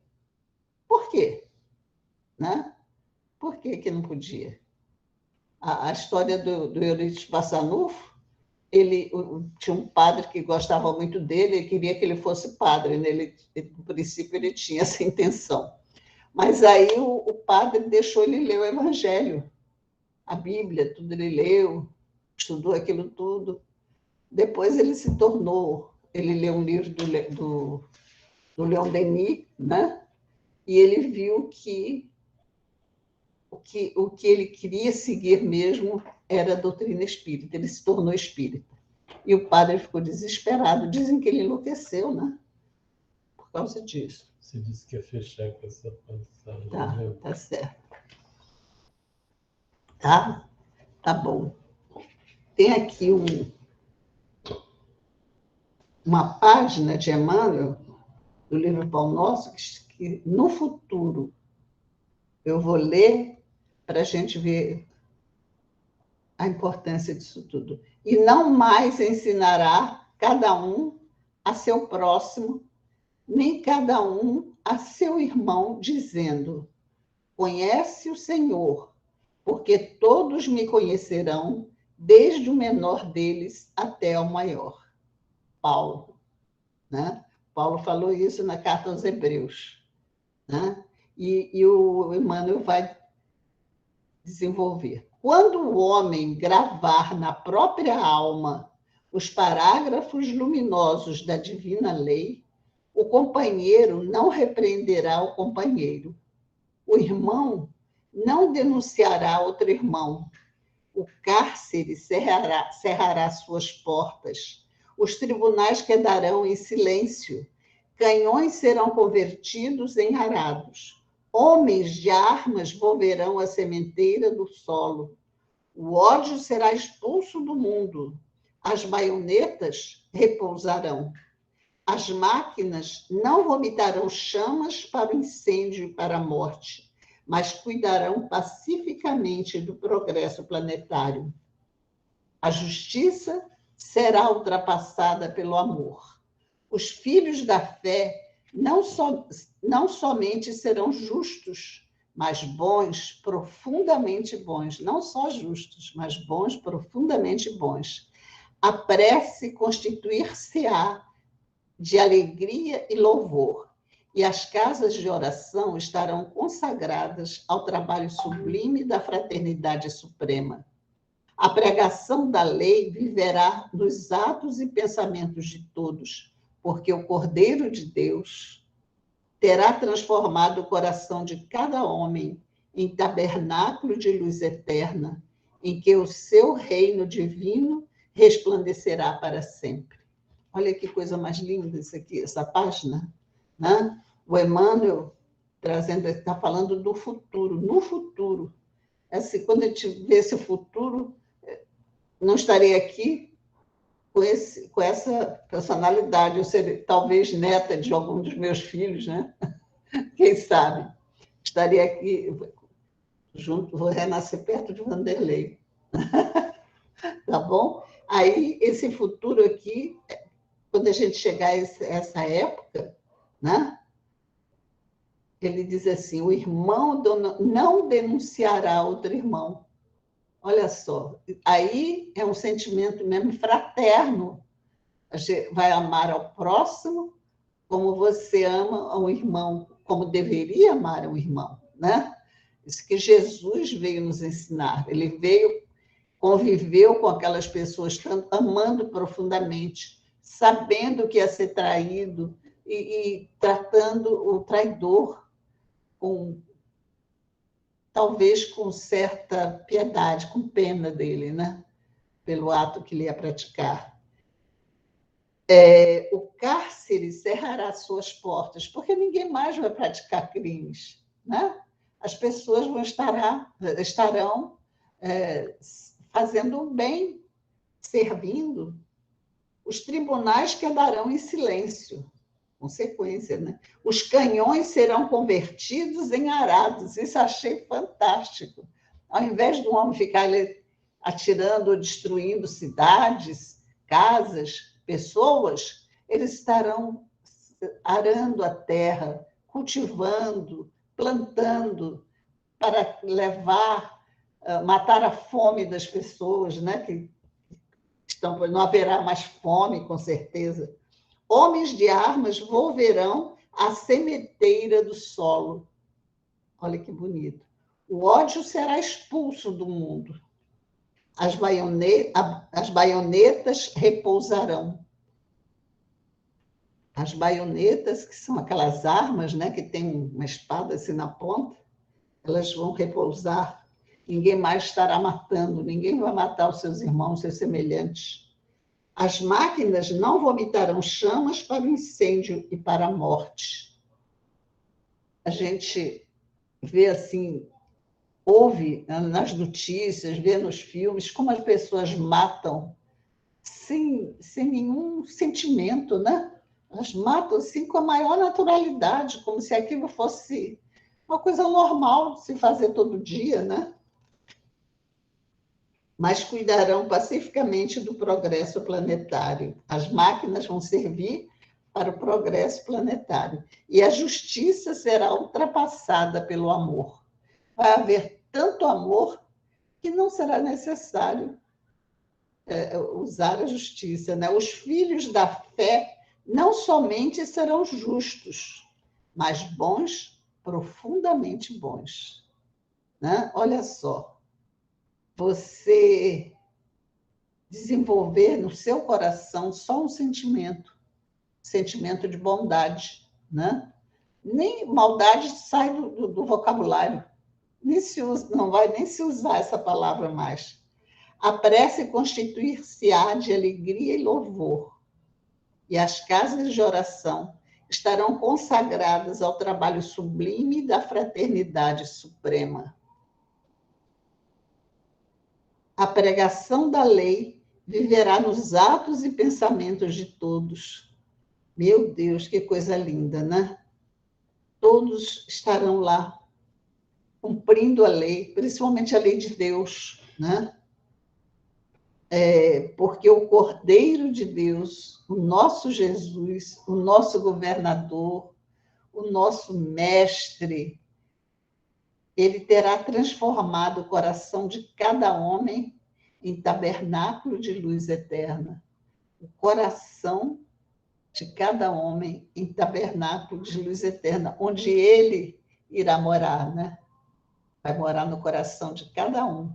Por quê? Né? Por que não podia? A história do Eurípides Barçanufo, tinha um padre que gostava muito dele e queria que ele fosse padre. No princípio, ele tinha essa intenção. Mas aí o padre deixou ele ler o Evangelho, a Bíblia, tudo ele leu, estudou aquilo tudo. Depois ele leu um livro do Leon Denis, né? E ele viu que o que ele queria seguir mesmo era a doutrina espírita. Ele se tornou espírita. E o padre ficou desesperado. Dizem que ele enlouqueceu, né? Por causa disso. Você disse que ia fechar com essa passagem. Tá certo. Tá bom. Tem aqui uma página de Emmanuel, do livro Pão Nosso, que no futuro eu vou ler para a gente ver a importância disso tudo. E não mais ensinará cada um a seu próximo, nem cada um a seu irmão, dizendo: conhece o Senhor, porque todos me conhecerão, desde o menor deles até o maior. Paulo, né? Paulo falou isso na carta aos Hebreus, né? E o Emmanuel vai desenvolver. Quando o homem gravar na própria alma os parágrafos luminosos da divina lei, o companheiro não repreenderá o companheiro. O irmão não denunciará outro irmão. O cárcere cerrará suas portas. Os tribunais quedarão em silêncio. Canhões serão convertidos em arados. Homens de armas volverão a sementeira do solo. O ódio será expulso do mundo. As baionetas repousarão. As máquinas não vomitarão chamas para o incêndio e para a morte, mas cuidarão pacificamente do progresso planetário. A justiça será ultrapassada pelo amor. Os filhos da fé não somente serão justos, mas bons, profundamente bons. Não só justos, mas bons, profundamente bons. A prece constituir-se-á de alegria e louvor, e as casas de oração estarão consagradas ao trabalho sublime da fraternidade suprema. A pregação da lei viverá nos atos e pensamentos de todos, porque o Cordeiro de Deus terá transformado o coração de cada homem em tabernáculo de luz eterna, em que o seu reino divino resplandecerá para sempre. Olha que coisa mais linda isso aqui, essa página, né? O Emmanuel está falando do futuro, no futuro. Assim, quando a gente vê esse futuro, não estarei aqui com essa personalidade. Eu serei talvez neta de algum dos meus filhos, né? Quem sabe? Estarei aqui junto, vou renascer perto de Vanderlei. Tá bom? Aí, esse futuro aqui, quando a gente chegar a essa época, né? Ele diz assim, o irmão não denunciará outro irmão. Olha só, aí é um sentimento mesmo fraterno. A gente vai amar ao próximo como você ama ao irmão, como deveria amar ao irmão, né? Isso que Jesus veio nos ensinar. Ele veio, conviveu com aquelas pessoas, amando profundamente, sabendo que ia ser traído e tratando o traidor talvez com certa piedade, com pena dele, né? Pelo ato que ele ia praticar. O cárcere cerrará suas portas, porque ninguém mais vai praticar crimes, né? As pessoas estarão fazendo o bem, servindo. Os tribunais quedarão em silêncio. Consequência, né? Os canhões serão convertidos em arados. Isso achei fantástico. Ao invés do homem ficar atirando ou destruindo cidades, casas, pessoas, eles estarão arando a terra, cultivando, plantando, para matar a fome das pessoas, né? Não haverá mais fome, com certeza. Homens de armas volverão à sementeira do solo. Olha que bonito. O ódio será expulso do mundo. As baionetas repousarão. As baionetas, que são aquelas armas, né, que tem uma espada assim na ponta, elas vão repousar. Ninguém mais estará matando, ninguém vai matar os seus irmãos, seus semelhantes. As máquinas não vomitarão chamas para o incêndio e para a morte. A gente vê assim, ouve nas notícias, vê nos filmes, como as pessoas matam sem nenhum sentimento, né? Elas matam assim com a maior naturalidade, como se aquilo fosse uma coisa normal de se fazer todo dia, né? Mas cuidarão pacificamente do progresso planetário. As máquinas vão servir para o progresso planetário. E a justiça será ultrapassada pelo amor. Vai haver tanto amor que não será necessário usar a justiça, né? Os filhos da fé não somente serão justos, mas bons, profundamente bons. Né? Olha só. Você desenvolver no seu coração só um sentimento de bondade, né? Nem maldade sai do vocabulário, não vai nem se usar essa palavra mais. A prece constituir-se-á de alegria e louvor, e as casas de oração estarão consagradas ao trabalho sublime da fraternidade suprema. A pregação da lei viverá nos atos e pensamentos de todos. Meu Deus, que coisa linda, né? Todos estarão lá, cumprindo a lei, principalmente a lei de Deus, né? Porque o Cordeiro de Deus, o nosso Jesus, o nosso governador, o nosso mestre, ele terá transformado o coração de cada homem em tabernáculo de luz eterna. O coração de cada homem em tabernáculo de luz eterna, onde ele irá morar, né? Vai morar no coração de cada um,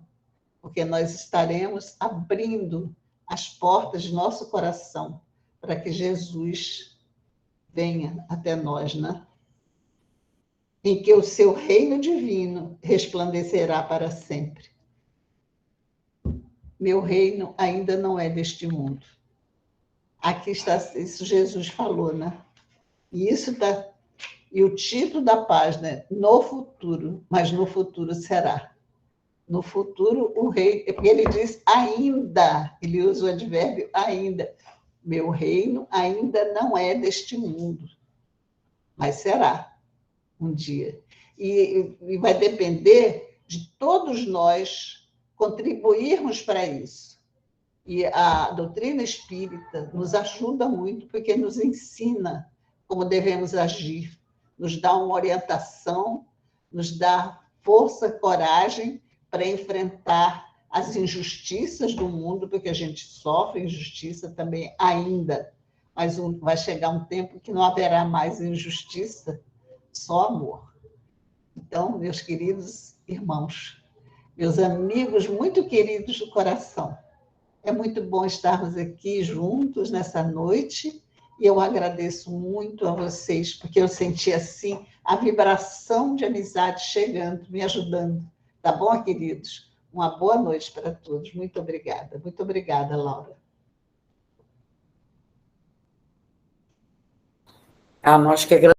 porque nós estaremos abrindo as portas de nosso coração para que Jesus venha até nós, né? Em que o seu reino divino resplandecerá para sempre. meu reino ainda não é deste mundo. Aqui está, isso Jesus falou, né? E isso tá, e o título da página é No Futuro, mas no futuro será. No futuro, o rei, porque ele diz ainda, ele usa o advérbio ainda. Meu reino ainda não é deste mundo, mas será um dia. E vai depender de todos nós contribuirmos para isso. E a doutrina espírita nos ajuda muito, porque nos ensina como devemos agir, nos dá uma orientação, nos dá força, coragem para enfrentar as injustiças do mundo, porque a gente sofre injustiça também ainda, mas vai chegar um tempo que não haverá mais injustiça, só amor. Então, meus queridos irmãos, meus amigos muito queridos do coração, é muito bom estarmos aqui juntos nessa noite, e eu agradeço muito a vocês, porque eu senti assim a vibração de amizade chegando, me ajudando. Tá bom, queridos? Uma boa noite para todos. Muito obrigada. Muito obrigada, Laura. Nós que agradecemos.